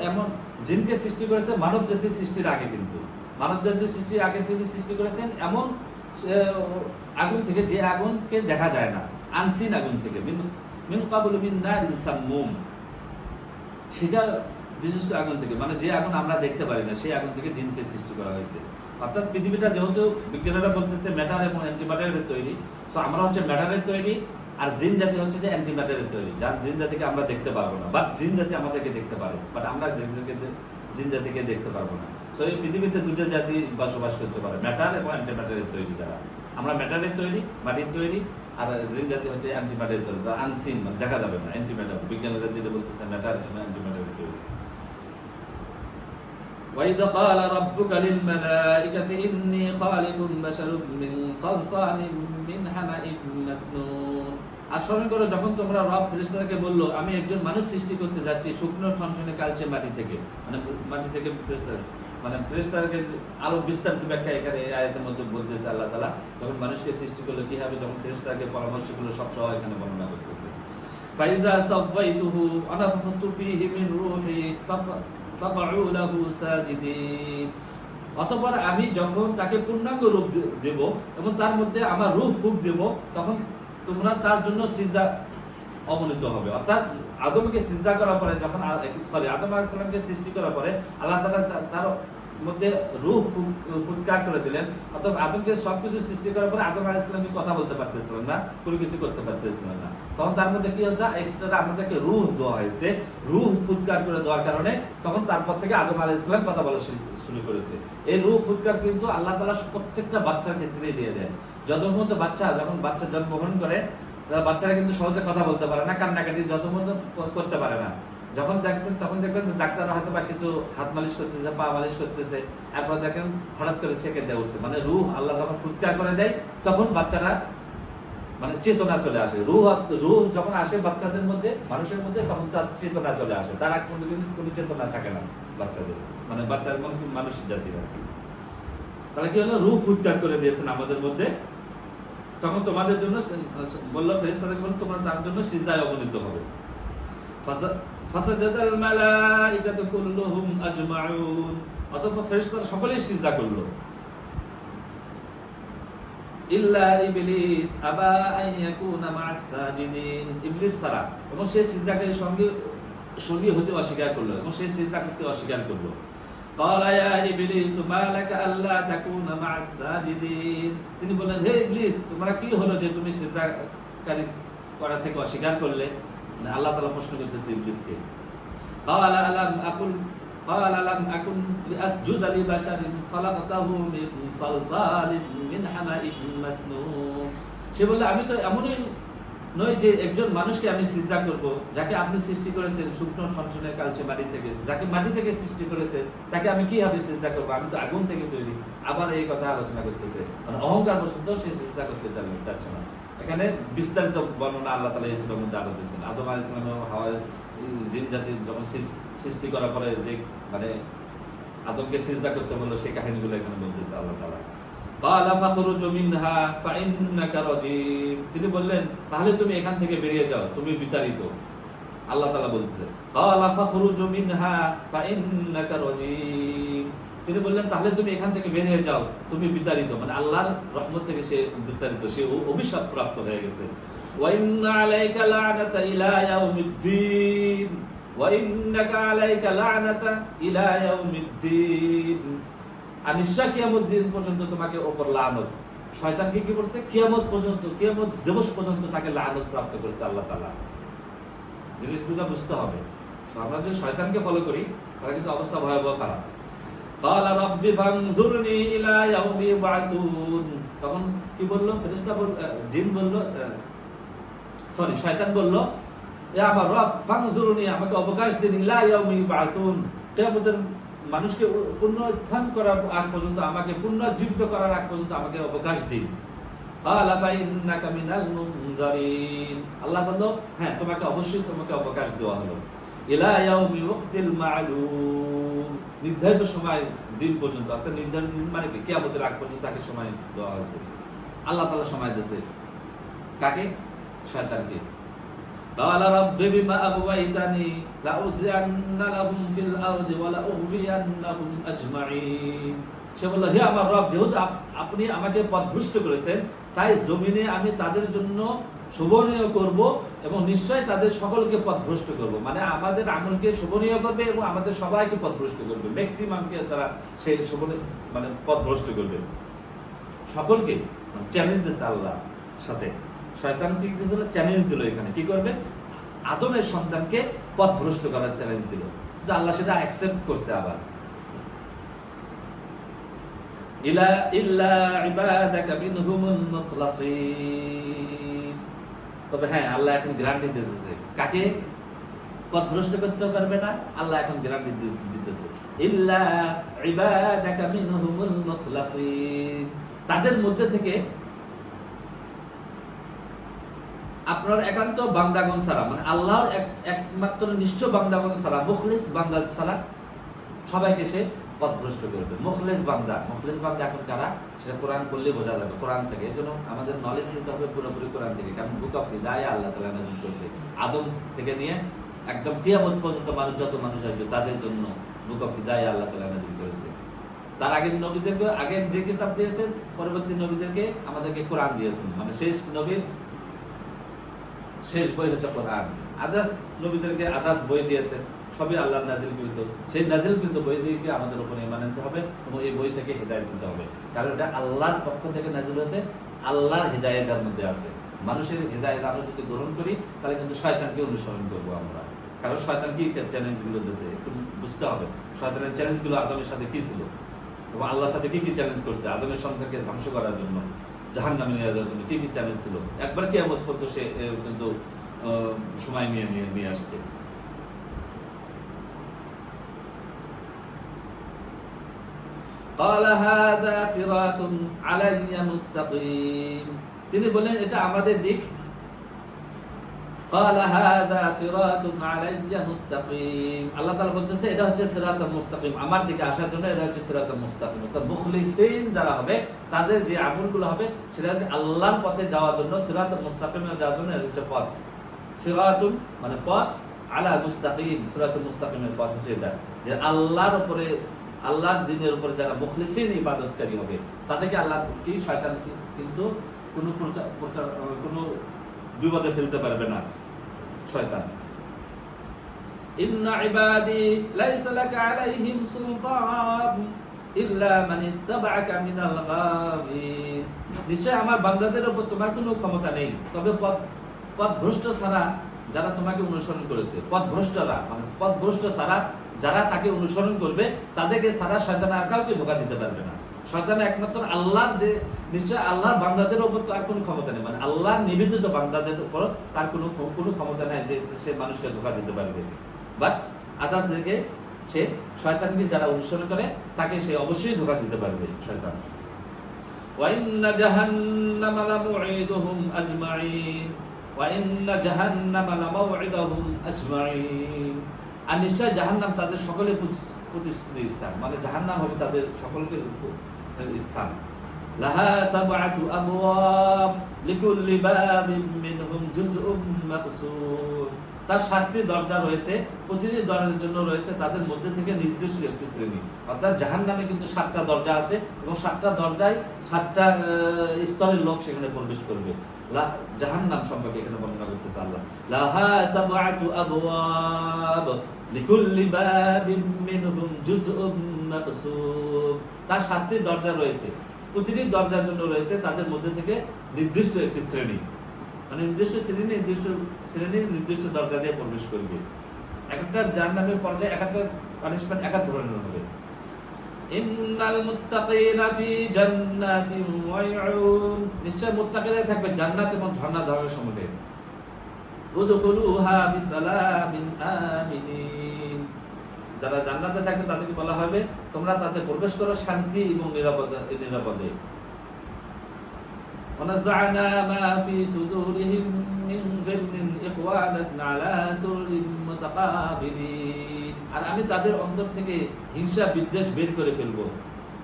এমন জিনকে সৃষ্টি করেছে মানব জাতির সৃষ্টির আগে, কিন্তু মানব জাতির সৃষ্টির আগে তিনি সৃষ্টি করেছেন এমন আগুন থেকে যে আগুনকে দেখা যায় না, আনসিন আগুন থেকে। মিন ক্বাবলু মিন নারিস সামুম, সেটা বিশিষ্ট আগুন থেকে, মানে যে আগুন আমরা দেখতে পারি না সেই আগুন থেকে জিনকে সৃষ্টি করা হয়েছে। অর্থাৎ পৃথিবীটা যেহেতু বিজ্ঞানীরা বলতেছে ম্যাটার এবং অ্যান্টিম্যাটারের তৈরি, সো আমরা হচ্ছে ম্যাটারের তৈরি, আর জিন জাতি হচ্ছে যে অ্যান্টিম্যাটারের তৈরি, যার জিন জাতিকে আমরা দেখতে পারবো না, বাট জিন জাতি আমাদেরকে দেখতে পারে, বাট আমরা জিন জাতিকে দেখতে পারবো না। সো এই পৃথিবীতে দুটো জাতি বসবাস করতে পারে, ম্যাটার এবং অ্যান্টিম্যাটারের তৈরি। যারা আমরা ম্যাটারের তৈরি, মাটির তৈরি, আর জিন জাতি হচ্ছে অ্যান্টিম্যাটারের তৈরি, আনসিন, মানে দেখা যাবে না, অ্যান্টিম্যাটার। বিজ্ঞানীরা যেটা বলতেছে ম্যাটার এবং অ্যান্টিম্যাটারের তৈরি। وَإِذْ قَالَ رَبُّكَ لِلْمَلَائِكَةِ إِنِّي خَالِقٌ بَشَرًا مِنْ صَلْصَالٍ مِنْ حَمَإٍ مَسْنُونٍ। আর স্মরণ করো যখন তোমরা রব ফেরেশতাদেরকে বললো আমি একজন মানুষ সৃষ্টি করতে যাচ্ছি শুকনো ঠনঠনে কালচে মাটি থেকে, মানে মাটি থেকে ফেরেশতাদেরকে আলো বিস্তারিত ব্যাখ্যা এখানে এই আয়াতের মধ্যে বলতেছে আল্লাহ তাআলা। যখন মানুষকে সৃষ্টি করলো কিভাবে, যখন ফেরেশতাদেরকে পরামর্শ করলো, সব সহ এখানে বর্ণনা করতেছে। فَإِذَا سَوَّيْتُهُ وَنَفَخْتُ فِيهِ مِنْ رُوحِي فَقَعُوا لَهُ سَاجِدِينَ। অতঃপর আমি যখন তাকে পূর্ণাঙ্গ রূপ দেব এবং তার মধ্যে আমার রূহ ফুঁক দেব, তখন তোমরা তার জন্য সিজদা অবনীত হবে। অর্থাৎ আদমকে সিজদা করার পরে, যখন আদম আলাইহিস সালামকে সৃষ্টি করার পরে আল্লাহ তাআলা তার মধ্যে রূহ ফুৎকার করে দিলেন। অর্থাৎ আদমকে সবকিছু সৃষ্টি করার পরে আদম আলাইহিস সালাম কথা বলতে পারতেছিলেন না, কোনো কিছু করতে পারতেছিলেন না, তখন তার মধ্যে কি হচ্ছে, এক্সট্রা আমাদেরকে রূহ দেওয়া হয়েছে। রূহ ফুৎকার করে দেওয়ার কারণে তখন তারপর থেকে আদম আলাইহিস সালাম কথা বলা শুরু করেছে। এই রূহ ফুৎকার কিন্তু আল্লাহ তাআলা প্রত্যেকটা বাচ্চার ক্ষেত্রেই দিয়ে দেন। যখন বাচ্চা জন্মগ্রহণ করে, বাচ্চারা কিন্তু সহজে কথা বলতে পারে না, কান্নাকাটি যতক্ষণ করতে পারে না। যখন দেখবেন ডাক্তার হয়তো বা কিছু হাত মালিশ করতেছে, পা মালিশ করতেছে, এরপর দেখেন হঠাৎ করে সেকে দেওয়া উঠছে, মানে রূহ আল্লাহ যখন ফুৎকার করে দেয় তখন বাচ্চারা মানে চেতনা চলে আসে। রূহ যখন আসে বাচ্চাদের মধ্যে, মানুষের মধ্যে, তখন তার চেতনা চলে আসে। তার আগ পর্যন্ত কিন্তু কোনো চেতনা থাকে না বাচ্চাদের, মানে বাচ্চার মানুষ জাতির আর কি। তাহলে কি হলো, রূহ ফুৎকার করে দিয়েছেন আমাদের মধ্যে। তখন তোমাদের জন্য বললো ফেরেশতাদেরকে বলল তোমরা তার জন্য সিজদায় অবনীত হবে। ফাসাজাদাল মালাইকাতু কুল্লুহুম আজমাউন। অতঃপর ফেরেশতারা সকলেই সিজদা করলো, ইল্লা ইবলিস আবা আন ইয়াকুনা মা'আস সাজিদিন। ইবলিস ছাড়া, এবং সে সিজদাকারীর সঙ্গে হতে অস্বীকার করলো, এবং সে সিজদা করতে অস্বীকার করলো। ক্বালা ইয়া ইবলিস মা লাকা আল্লা তাকুনা মা'আস সাজিদিন। তিনি বললেন, হে ইবলিস, তোমার কি হলো যে তুমি সিজদাকারী করা থেকে অস্বীকার করলে? মানে আল্লাহ তাআলা প্রশ্ন করতেছে ইবলিসকে। ক্বালা লাম আকুন লিআসজুদা লিবাশারিন খালাকতাহু মিন সালসালিন মিন হামাইন মাসনুন। সে বলল, আমি তো এমনই নই যে একজন মানুষকে আমি সিজদা করব যাকে আপনি সৃষ্টি করেছেন শুকনো ঠনঠনে কালচে মাটি থেকে, যাকে মাটি থেকে সৃষ্টি করেছে তাকে আমি কিভাবে সিজদা করব? আমি তো আগুন থেকে তৈরি। আবার এই কথা আলোচনা করতেছে, মানে অহংকার বশত সে সিজদা করতে চাচ্ছে না। এখানে বিস্তারিত বর্ণনা আল্লাহ তাআলা এই সূরার মধ্যে আরো দিয়েছেন। আদম আলাইহিস সালাম এবং হাওয়া জিন জাতি যখন সৃষ্টি করার পরে যে মানে আদমকে সিজদা করতে বললো, সেই কাহিনীগুলো এখানে বলতেছে আল্লাহ তাআলা। ক্বালা ফাখরুজ মিনহা ফাইন্নাকা রাজীম। তিনি বললেন, তাহলে তুমি এখান থেকে বেরিয়ে যাও, তুমি বিতাড়িত। আল্লাহ তাআলা বলতেছে, ক্বালা ফাখরুজ মিনহা ফাইন্নাকা রাজীম। তিনি বললেন, তাহলে তুমি এখান থেকে বেরিয়ে যাও, তুমি বিতাড়িত, মানে আল্লাহর রহমত থেকে সে বিতাড়িত, সে অভিশাপ প্রাপ্ত হয়ে গেছে। ওয়া ইন্না আলাইকা লা'নাতা ইলা ইয়াউমিদ্দিন, ওয়া ইন্নাকা আলাইকা লা'নাতা ইলা ইয়াউমিদ্দিন। আর নিশ্চয় কিয়ামত দিন পর্যন্ত তোমাকে উপর লানত। শয়তানকে কি করছে? কিয়ামত পর্যন্ত, কিয়ামত দিবস পর্যন্ত তাকে লানত প্রাপ্ত করেছে আল্লাহ তাআলা। জিনিসগুলো বুঝতে হবে। আমরা যে শয়তানকে ফলো করি তার কিন্তু অবস্থা ভয়াবহ খারাপ। ক্বালা রাব্বি ফানজুরনি ইলা ইয়াউমি ইউবআসুন। তখন কি বলল ফেরেশতা? জিন বলল, শয়তান বলল, এ আমার রব ফানজুরনি, আমাকে অবকাশ দিন, ইলা ইয়াউমি ইউবাসুন, কিয়ামতের মানুষকে পুনরুত্থান করার আগ পর্যন্ত, আমাকে পুনরুজ্জীবিত করার আগ পর্যন্ত আমাকে অবকাশ দিন। ক্বালা ফাইন্নাকা মিনাল মুনজারিন, আল্লাহ বলল, হ্যাঁ তোমাকে অবশ্যই তোমাকে অবকাশ দেওয়া হলো, ইলা ইয়াউমি ওয়াক্তিল মা'লুম, নির্ধারিত সময় দিন পর্যন্ত। অর্থাৎ নির্ধারিত দিন মানে কি? কিয়ামতের আগ পর্যন্ত তাকে সময় দেওয়া হয়েছে। আল্লাহ তাআলা সময় দিয়েছে কাকে? শয়তানকে। ক্বালা রাব্বি বিমা আগওয়াইতানি লাউযি'আন্না লাহুম ফিল আরদি ওয়া লাউগবিয়ান্নাহুম আজমাইন। সে বলল, হে আমার রব, যেহেতু আপনি আমাকে পথভ্রষ্ট করেছেন, তাই জমিনে আমি তাদের জন্য শোভনীয় করব এবং নিশ্চয় তাদের সকলকে পথভ্রষ্ট করব। মানে আমাদের আমলকে শোভনীয় করবে এবং আমাদের সবাইকে পথভ্রষ্ট করবে, ম্যাক্সিমামকে তারা সেই শোভনীয় মানে পথভ্রষ্ট করবে, সকলকে চ্যালেঞ্জ দিয়েছে আল্লাহ সাথে। শয়তান কি দিয়েছিল? চ্যালেঞ্জ দিল। এখানে কি করবে? আদমের সন্তানকে পথভ্রষ্ট করার চ্যালেঞ্জ দিল। কিন্তু আল্লাহ সেটা অ্যাকসেপ্ট করছে আবার। ইলা ইল্লা ইবাদাকা মিনহুমুল মুখলাসিন। তবে হ্যাঁ, আল্লাহ এখন গ্যারান্টি দিতেছে কাকে পথভ্রষ্ট করতে পারবে না। আল্লাহ এখন গ্যারান্টি দিতেছে, ইল্লা ইবাদাকা মিনহুমুল মুখলাসিন, তাদের মধ্যে থেকে আপনার একান্ত বান্দাগণ ছাড়া, মানে আল্লাহর একমাত্র নিষ্ঠ বান্দাগণ ছাড়া, মুখলিস বান্দা ছাড়া সবাইকে সে পথভ্রষ্ট করবে। মুখলিস বান্দা এখন কারা? সেটা কোরআন পড়লে বোঝা যাবে, কোরআন থেকে। এজন্য আমাদের নলেজ নিতে হবে পুরোপুরি কোরআন থেকে, কারণ বুক অফ হিদায়াহ আল্লাহ তাআলা নাযিল করেছে। আদম থেকে নিয়ে একদম কিয়ামত পর্যন্ত যত মানুষ আসবে তাদের জন্য বুক অফ হিদায়াহ আল্লাহ তাআলা নাযিল করেছে। তার আগের নবীদেরকে আগে যে কিতাব দিয়েছেন, পরবর্তী নবীদেরকে আমাদেরকে কোরআন দিয়েছেন। মানে শেষ নবীর শেষ বই হচ্ছে কোরআন। আদার্স নবীদেরকে আদার্স বই দিয়েছেন, সবই আল্লাহর নাজিলকৃত। সেই নাজিলকৃত বই থেকে আমাদের উপর ঈমান আনতে হবে এবং এই বই থেকে হিদায়াত নিতে হবে, কারণ এটা আল্লাহর পক্ষ থেকে নাজিল হয়েছে, আল্লাহর হিদায়াতের মধ্যে আছে। মানুষের হিদায়াত আমরা যদি গ্রহণ করি, তাহলে কিন্তু শয়তানকে অনুসরণ করবো আমরা। কারণ শয়তান কি চ্যালেঞ্জগুলো দিয়েছে একটু বুঝতে হবে। শয়তানের চ্যালেঞ্জগুলো আদমের সাথে কি ছিল এবং আল্লাহর সাথে কি কি চ্যালেঞ্জ করছে। আদমের সন্তানকে ধ্বংস করার জন্য, জাহান্নামে নিয়ে যাওয়ার জন্য কি কি চ্যালেঞ্জ ছিল। একবার কিয়ামত পর্যন্ত সে কিন্তু সময় নিয়ে আসছে। قال هذا صراط علي مستقيم, তিনি বলেন এটা আমাদের দিক। قال هذا صراط علي مستقيم, আল্লাহ তাআলা বলতেছে এটা হচ্ছে সিরাতুল মুস্তাকিম, আমার দিকে আসার জন্য এটা হচ্ছে সিরাতুল মুস্তাকিম। অর্থাৎ মুখলিসিন যারা হবে তাদের যে আমলগুলো হবে সেটা হচ্ছে আল্লাহর পথে যাওয়ার জন্য, সিরাতুল মুস্তাকিমে যাওয়ার জন্য এটা হচ্ছে পথ। সিরাতুন মানে পথ, আলা মুস্তাকিম সিরাতুল মুস্তাকিমের পথ হচ্ছে এটা, যে আল্লাহর উপরে, আল্লাহর দ্বীনের উপরে যারা মুখলিসিন ইবাদতকারী হবে তাদেরকে আল্লাহ কি শয়তান কিন্তু কোনো বিপদে ফেলতে পারবে না শয়তান। ইন্না ইবাদি লাইসা লাকা আলাইহিম সুলতান ইল্লা মান ইত্তাবা'আকা মিনাল গাওয়িন, নিশ্চয় আমার বান্দাদের উপর তোমার কোনো ক্ষমতা নেই, তবে পথভ্রষ্ট ছাড়া যারা তোমাকে অনুসরণ করেছে, পথভ্রষ্টরা মানে পথভ্রষ্ট ছাড়া যারা তাকে অনুসরণ করবে তাদেরকে ছাড়া শয়তান আর কাউকে ধোঁকা দিতে পারবে না। শয়তান একমাত্র আল্লাহর যে, নিশ্চয় আল্লাহর বান্দাদের উপর তো আর কোনো ক্ষমতা নেই, মানে আল্লাহর নিবেদিত বান্দাদের উপর তার কোনো ক্ষমতা নেই যে সে মানুষকে ধোঁকা দিতে পারবে। বাট আদার্সদেরকে সে, শয়তানকে যারা অনুসরণ করে তাকে সে অবশ্যই ধোঁকা দিতে পারবে শয়তান। ওয়া ইন্না জাহান্নামা লামউঈদুহুম আজমাইন, ওয়া ইন্না জাহান্নামা লামউঈদুহুম আজমাইন, আর নিশ্চয় জাহান্নাম তাদের সকলের প্রতিষ্ঠিত স্থান, মানে জাহান্নাম হবে তাদের সকলের স্থান। লাহা সাবআতু আবওয়াব লিকুল্লি বাবিন মিনহুম জুজউম মাকসুম, তার 7টি দরজা রয়েছে, প্রতিটি দরজার জন্য রয়েছে তাদের মধ্যে থেকে নির্দিষ্ট একটি শ্রেণী। অর্থাৎ জাহান্নামে কিন্তু 7টা দরজা আছে এবং 7টা দরজায় 7টা স্তরের লোক সেখানে প্রবেশ করবে। জাহান্নাম সম্পর্কে এখানে বর্ণনা করতেছে আল্লাহ, লাহা সাবআতু আবওয়াব লিকুল্লি বাবিন মিনহুম জুজউম মাকসুম, তার 7টি দরজা রয়েছে, প্রতিটি দরজার জন্য রয়েছে তাদের মধ্যে থেকে নির্দিষ্ট একটি শ্রেণী, মানে নির্দিষ্ট শ্রেণী নির্দিষ্ট দরজা দিয়ে প্রবেশ করবে। একটা জাহান্নামের পর্যায়ে একটা পানিশমেন্ট এক ধরনের হবে। ইন্নাল মুত্তাকিনা ফি জান্নাতিন ওয়া ইউন, নিশ্চয় মুত্তাকিরা থাকবে জান্নাত এবং ঝর্ণা ধারার সমুদ্রে। উদখুলুহা বিসালামিন আমিনিন। যারা জান্নাতে থাকবে তাদেরকে বলা হবে তোমরা তাতে প্রবেশ করো শান্তি এবং নিরাপদে। ونزعنا ما في صدورهم من غل إخوانا على سرر متقابلين। আর আমি তাদের অন্তর থেকে হিংসা বিদ্বেষ বের করে ফেলবো,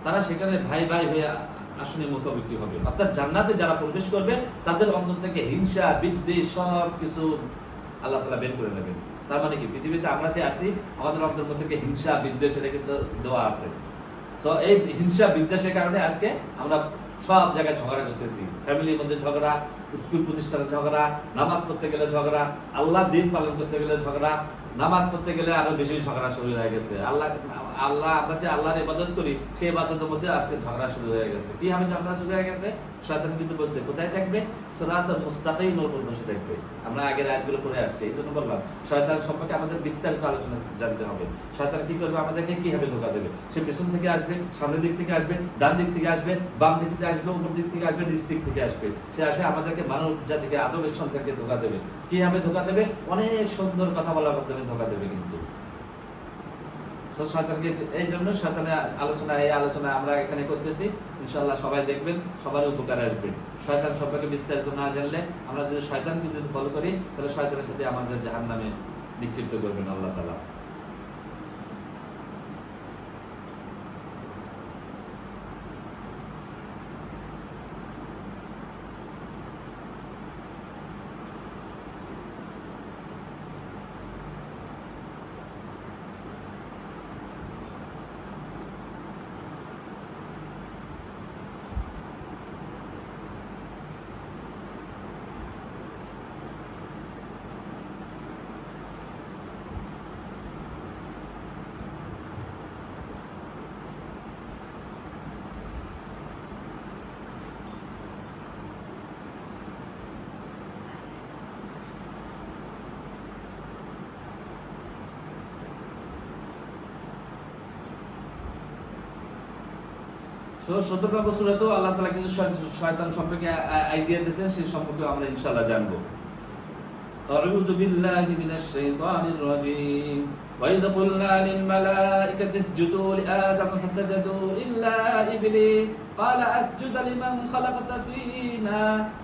তারা সেখানে ভাই ভাই হয়ে আসনে মুখোমুখি হবে। অর্থাৎ জান্নাতে যারা প্রবেশ করবে তাদের অন্তর থেকে হিংসা বিদ্বেষ সব কিছু আল্লাহ তাআলা বের করে নেবেন। তার মানে কি পৃথিবীতে আমরা যে আছি আমাদের অন্তর থেকে হিংসা বিদ্বেষ এটা কিন্তু দেওয়া আছে। সো এই হিংসা বিদ্বেষের কারণে আজকে আমরা সব জায়গায় ঝগড়া করতেছি, ফ্যামিলির মধ্যে ঝগড়া, স্কুল প্রতিষ্ঠানে ঝগড়া, নামাজ পড়তে গেলে ঝগড়া, আল্লাহ দিন পালন করতে গেলে ঝগড়া, নামাজ পড়তে গেলে আরো বেশি ঝগড়া শুরু হয়ে গেছে। আল্লাহ আমরা যে আল্লাহর ইবাদত করি সেই ইবাদতের মধ্যে আজকে ঝগড়া শুরু হয়ে গেছে। কি ভাবে ঝগড়া শুরু হয়ে গেছে? শয়তান কিন্তু বলছে কোথায় থাকবে? সিরাতুল মুস্তাকিমের উপর বসে থাকবে। আমরা আগের আয়াতগুলো পড়ে আসছি, এই জন্য বললাম শয়তান সম্পর্কে আমাদের বিস্তারিত আলোচনা জানতে হবে। শয়তান কি করবে? আমাদেরকে কিভাবে ধোঁকা দেবে? সে পেছন থেকে আসবে, সামনের দিক থেকে আসবে, ডান দিক থেকে আসবে, বাম দিক থেকে আসবে, উপর দিক থেকে আসবে, নিচ দিক থেকে আসবে। সে আসে আমাদেরকে মানব জাতিকে আদমের সন্তানকে ধোঁকা দেবে। কিভাবে ধোঁকা দেবে? অনেক সুন্দর কথা বলার মাধ্যমে ধোঁকা দেবে। কিন্তু শয়তানকে এই জন্য শয়তানের আলোচনা আমরা এখানে করতেছি। ইনশাআল্লাহ সবাই দেখবেন, সবার উপকারে আসবে। শয়তান সম্পর্কে বিস্তারিত না জানলে আমরা যদি শয়তানকে যদি ফলো করি তাহলে শয়তানের সাথে আমাদের জাহান্নামে নিক্ষিপ্ত করবেন আল্লাহ তাআলা। সো 17 নম্বর সূরাতেও আল্লাহ তাআলা কিছু শয়তান সম্পর্কে আইডিয়া দিয়েছেন, সেই সম্পর্কে আমরা ইনশাআল্লাহ জানবো। আউযু বিল্লাহি মিনাশ শাইতানির রাজীম। وَإِذْ قُلْنَا لِلْمَلَائِكَةِ اسْجُدُوا لِآدَمَ فَسَجَدُوا إِلَّا إِبْلِيسَ قَالَ أَسْجُدُ لِمَنْ خَلَقْتَ طِينًا।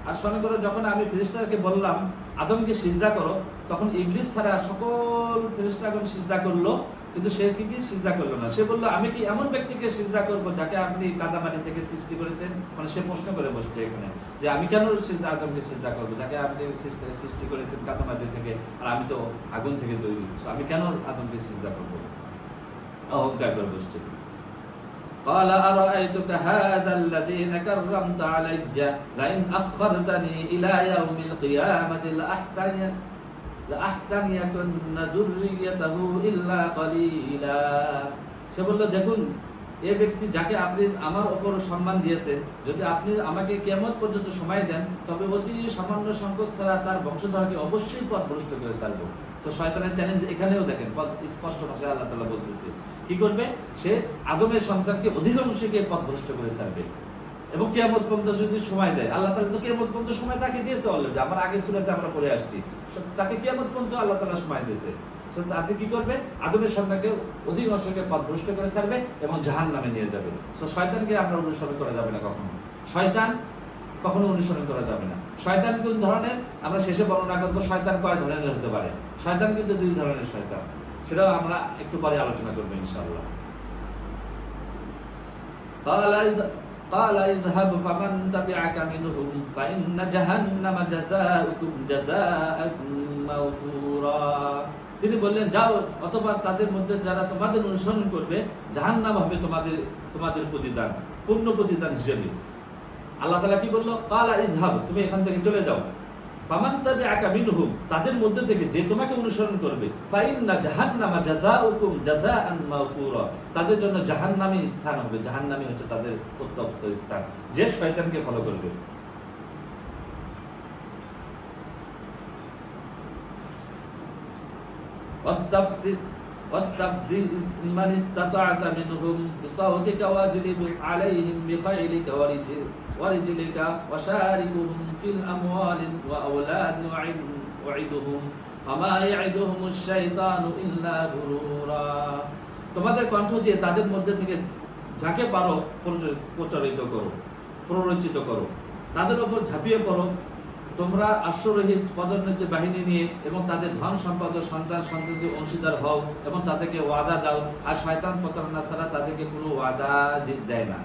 আর স্মরণ করো যখন আমি ফেরেশতাদেরকে বললাম আদমকে সিজদা করো, তখন ইবলিস ছাড়া সকল ফেরেশতাগণ সিজদা করলো, কিন্তু সে কি সিজদা করলো না। সে বলল আমি কি এমন ব্যক্তিকে সিজদা করব যাকে আপনি কাদামাটি থেকে সৃষ্টি করেছেন? মানে সে প্রশ্ন করে বসছে এখানে যে আমি কেন আদমকে সিজদা করব যাকে আপনি সৃষ্টি করেছেন কাদামাটি থেকে, আর আমি তো আগুন থেকে তৈরি, আমি কেন আদমকে সিজদা করব? অহংকার করে বসছে। قال أرأيتك هذا الذي كرمت علي لئن أخرتني إلى يوم القيامة لأحتنكن ذريته إلا قليلا। সে বলল দেখুন এই ব্যক্তি যাকে আপনি আমার উপর সম্মান দিয়েছেন, যদি আপনি আমাকে কিয়ামত পর্যন্ত সময় দেন তবে অতি সামান্য সংখ্যক ছাড়া তার বংশধরকে অবশ্যই পথভ্রষ্ট করে ছাড়বো। তো শয়তানের চ্যালেঞ্জ এখানেও দেখেন, স্পষ্ট ভাষায় আল্লাহ তাআলা বলতেছে কি করবে? সে আদমের সন্তানকে অধিকাংশকে পথভ্রষ্ট করে ছাড়বে এবং কিয়ামত পর্যন্ত যদি সময় দেয়। আল্লাহ তাআলা তো কিয়ামত পর্যন্ত সময় তাকে দিয়েছে অলরেডি, আমার আগে সূরাতে আমরা পড়ে আসছি, তাকে কিয়ামত পর্যন্ত আল্লাহ তাআলা সময় দিয়েছে। তাতে কি করবে? আদমের সন্তানকে অধিকাংশকে পথভ্রষ্ট করে ছাড়বে এবং জাহান্নামে নিয়ে যাবে। সো শয়তানকে আমরা অনুসরণ করা যাবে না কখনো, শয়তান কখনো অনুসরণ করা যাবে না। শয়তান কোন ধরনের আমরা শেষে বর্ণনা করবো। শয়তান কয় ধরনের হতে পারে? শয়তান কিন্তু দুই ধরনের শয়তান, সেটাও আমরা একটু পরে আলোচনা করবো ইনশাআল্লাহ। قال اذهب فمن تبعك منهم فإن جهنم جزاؤكم جزاء موفورا। তিনি বললেন যাও, অথবা তাদের মধ্যে যারা তোমাদের অনুসরণ করবে জাহান্নাম হবে তোমাদের প্রতিদান, পূর্ণ প্রতিদান হিসেবে। আল্লাহ তাআলা কি বলল? কালা ইযহাব, তুমি এখান থেকে চলে যাও। ফামান তাবিআকা মিনহুম, তাদের মধ্যে থেকে যে তোমাকে অনুসরণ করবে, ফাইন্না জাহান্নামা জাযাউকুম জাযাআন মাগফুরা, তাদের জন্য জাহান্নামী স্থান হবে। জাহান্নামী হচ্ছে তাদের প্রত্যক্ষ স্থান, যে শয়তানকে ফলো করবে। واستفزز من استطعت منهم بصوتك واجلب عليهم بخيلك ورجلك وشاركهم في الأموال وأولاد মওইদুহুম ওয়া মা ইয়াইদুহুমুশ শাইতানু ইল্লা গুরুরা। তোমাদের কণ্ঠ দিয়ে তাদের মধ্যে থেকে যাকে পারো প্রচারিত করো, প্ররোচিত করো, তাদের উপর ঝাঁপিয়ে পড়ো তোমরা অশ্বরোহী পদোন্নতি বাহিনী নিয়ে, এবং তাদের ধন সম্পদ ও সন্তান সন্ততির অংশীদার হও এবং তাদেরকে ওয়াদা দাও। আর শয়তান প্রতারণা ছাড়া তাদেরকে কোনো ওয়াদা দেয় না।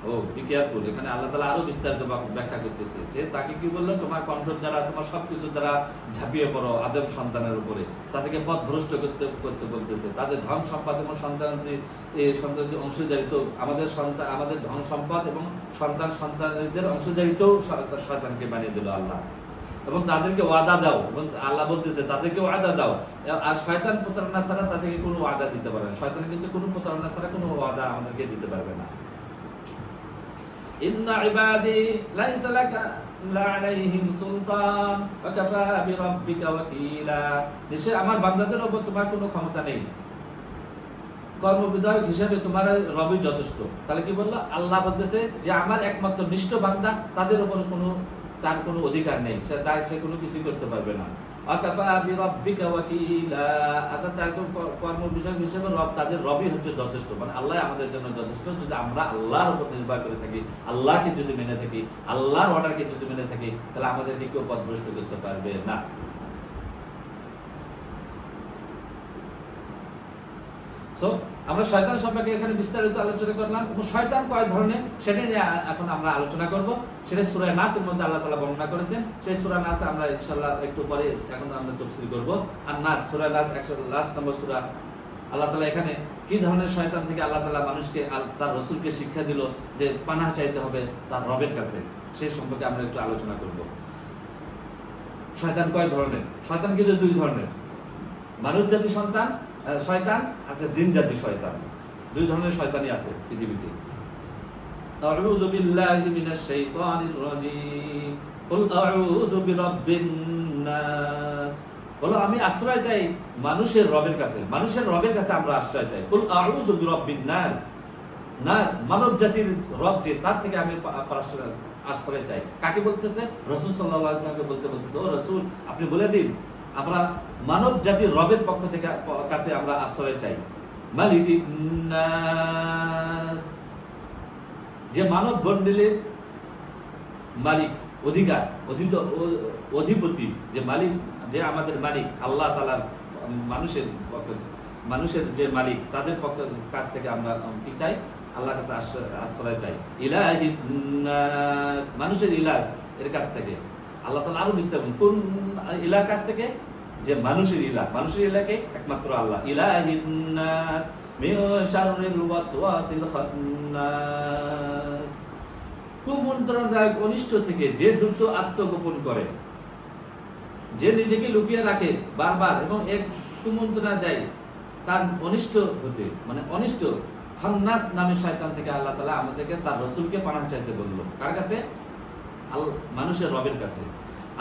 ও বি কেয়ারফুল, এখানে আল্লাহ তাআলা আরো বিস্তারিত ব্যাখ্যা করতেছে যে তাকে কি বললো, তোমার কণ্ঠ দ্বারা তোমার সবকিছু দ্বারা ঝাঁপিয়ে পড়ো আদম সন্তানের উপরে, তাদেরকে পথ ভ্রষ্ট করতে বলতেছে। তাদের ধন সম্পদ এবং সন্তানদের অংশীদারিত্ব, আমাদের ধন সম্পদ এবং সন্তানদের অংশীদারিত্বও শয়তানকে বানিয়ে দিল আল্লাহ। এবং তাদেরকে ওয়াদা দাও, এবং আল্লাহ বলতেছে তাদেরকে ওয়াদা দাও। আর শয়তান প্রতারণা ছাড়া তাদেরকে কোনো ওয়াদা দিতে পারে না। শয়তান কিন্তু কোনো প্রতারণা ছাড়া কোনো ওয়াদা আমাদেরকে দিতে পারবে না। ইন্না ইবাদি লাইসা লাকা আলাইহিম সুলতান ওয়া কাফা বিরাব্বিকা ওয়াকিলা। নিশ্চয় আমার বান্দাদের উপর তোমার কোনো ক্ষমতা নেই, কর্মবিধায়ক হিসেবে তোমার রবই যথেষ্ট। তাহলে কি বললো, আল্লাহ বলতেছে যে আমার একমাত্র নিষ্ঠ বান্দা, তাদের উপর তার কোনো অধিকার নেই, সে কোনো কিছু করতে পারবে না। কর্ম বিষয় হিসেবে তাদের রবই হচ্ছে যথেষ্ট, মানে আল্লাহ আমাদের জন্য যথেষ্ট। যদি আমরা আল্লাহর উপর নির্ভর করে থাকি, আল্লাহকে যদি মেনে থাকি, আল্লাহর অর্ডারকে যদি মেনে থাকি, তাহলে আমাদেরকে কেউ পথভ্রষ্ট করতে পারবে না। সো আমরা শয়তান সম্পর্কে এখানে বিস্তারিত আলোচনা করলাম, এবং শয়তান কয় ধরনের সেটা নিয়ে এখন আমরা আলোচনা করব। সেটা সূরা নাসের মধ্যে আল্লাহ তাআলা বর্ণনা করেছেন। সেই সূরা নাসে আমরা ইনশাআল্লাহ একটু পরে এখন আমরা তাফসীর করব। আর নাস, সূরা নাস 100 নম্বর সূরা। আল্লাহ তাআলা এখানে কি ধরনের শয়তান থেকে আল্লাহ তাআলা মানুষকে, তার রাসূলকে শিক্ষা দিল যে পানাহ চাইতে হবে তার রবের কাছে, সেই সম্পর্কে আমরা একটু আলোচনা করব। শয়তান কয় ধরনের? শয়তান কিন্তু দুই ধরনের, মানুষ জাতি শয়তান আছে, জিন জাতি শয়তান। দুই ধরনের শয়তানি আছে পৃথিবীতে। আউযু বিল্লাহি মিনাশ শাইতানির রাজীম। কুল আউযু বিরাব্বিন নাস। বলো আমি আশ্রয় চাই মানুষের রবের কাছে। মানুষের রবের কাছে আমরা আশ্রয় চাই। কুল আউযু বিরাব্বিন নাস। নাস মানব জাতির রব যে, তার থেকে আমি আশ্রয় চাই। কাকে বলতেছে? রাসূল সাল্লাল্লাহু আলাইহি ওয়াসাল্লামকে বলতেছে, ও রাসূল আপনি বলে দিন আমরা মানব জাতির রবের পক্ষ থেকে কাছে আমরা আশ্রয় চাই। মালিকিন নাস, যে মানব মণ্ডলীর মালিক, অধিপতি, যে মালিক, যে আমাদের মালিক আল্লাহ তাআলার, মানুষের যে মালিক, তাদের কাছ থেকে আমরা কি চাই? আল্লাহর কাছে আশ্রয় চাই। ইলাহিন নাস, মানুষের ইলাহ এর কাছ থেকে। আল্লাহ তাআলা আরো বিস্তারিত কোন ইলাহর কাছ থেকে? যে মানুষের ইলাহ। মানুষের ইলাহকে একমাত্র আল্লাহ। ইলাহিন নাস মিন শাররিল ওয়াসওয়াসিল খান্নাস, কুমন্ত্রণাদায়ক অনিষ্ট থেকে যে দ্রুত আত্মগোপন করে, যে নিজেকে লুকিয়ে রাখে বারবার এবং এক কুমন্ত্রণা দেয় তার অনিষ্ট হতে, মানে অনিষ্ট খান্নাস নামে শয়তান থেকে আল্লাহ তাআলা আমাদেরকে তার রাসূলকে পানাহ চাইতে বলল। কার কাছে? মানুষের রবের কাছে।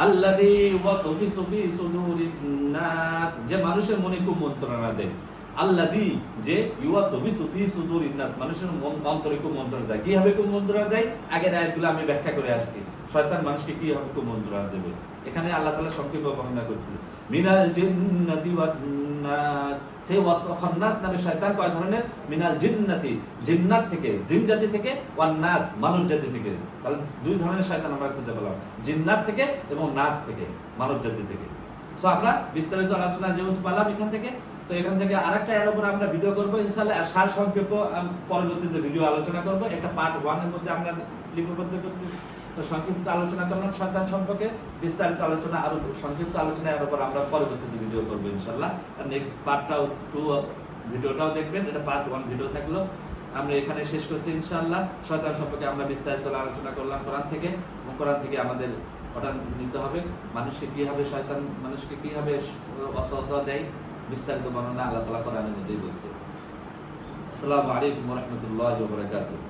আল্লাযী ওয়াসওয়াসু ফি সুদুরিন নাস, যে মানুষের মনে কুমন্ত্রণা দেয়। আল্লাযী, যে ওয়াসওয়াসু ফি সুদুরিন নাস, মানুষের অন্তরে কুমন্ত্রণা দেয়। কিভাবে কুমন্ত্রণা দেয়? আগের আয়াতগুলো আমি ব্যাখ্যা করে আসছি, শয়তান মানুষকে কিভাবে কুমন্ত্রণা দেবে। এখানে আল্লাহ তাআলা সংক্ষেপে বর্ণনা করছে। মিনাল জিন্নাতি ওয়ান নাস, সেই খান্নাস নামে শয়তান কয় ধরনের? মিনাল জিন্নাতি, জিন্নাত থেকে, জিন জাতি থেকে, ওয়ান নাস, মানব জাতি থেকে। তাহলে দুই ধরনের শয়তান আমরা খুঁজে পেলাম, জিন্নাত থেকে এবং নাস থেকে, মানব জাতি থেকে। সো আমরা বিস্তারিত আলোচনা যেহেতু পেলাম এখান থেকে, তো এখান থেকে আরেকটা এর উপর আমরা ভিডিও করব ইনশাআল্লাহ। আর সার সংক্ষেপ পরবর্তীতে ভিডিও আলোচনা করব। একটা পার্ট 1 এর মধ্যে আমরা লিপিবদ্ধ করতে সংক্ষিপ্ত আলোচনা করলাম শয়তান সম্পর্কে। বিস্তারিত আলোচনা, আরো সংক্ষিপ্ত আলোচনা এর উপর আমরা পরবর্তীতে ভিডিও করব ইনশাআল্লাহ। আর নেক্সট পার্টটাও 2 ভিডিওটাও দেখবেন। এটা পার্ট 1 ভিডিও থাকলো। আমরা এখানে শেষ করছি ইনশাআল্লাহ। শয়তান সম্পর্কে আমরা বিস্তারিত আলোচনা করলাম কোরআন থেকে, এবং কোরআন থেকে আমাদের অর্ডার নিতে হবে মানুষকে কিভাবে, শয়তান মানুষকে কিভাবে ওয়াসওয়াসা দেয়, বিস্তারিত বর্ণনা আল্লাহ তাআলা কোরআনের মধ্যেই বলছে। আসসালামু আলাইকুম ওয়া রাহমাতুল্লাহি ওয়া বারাকাতুহু।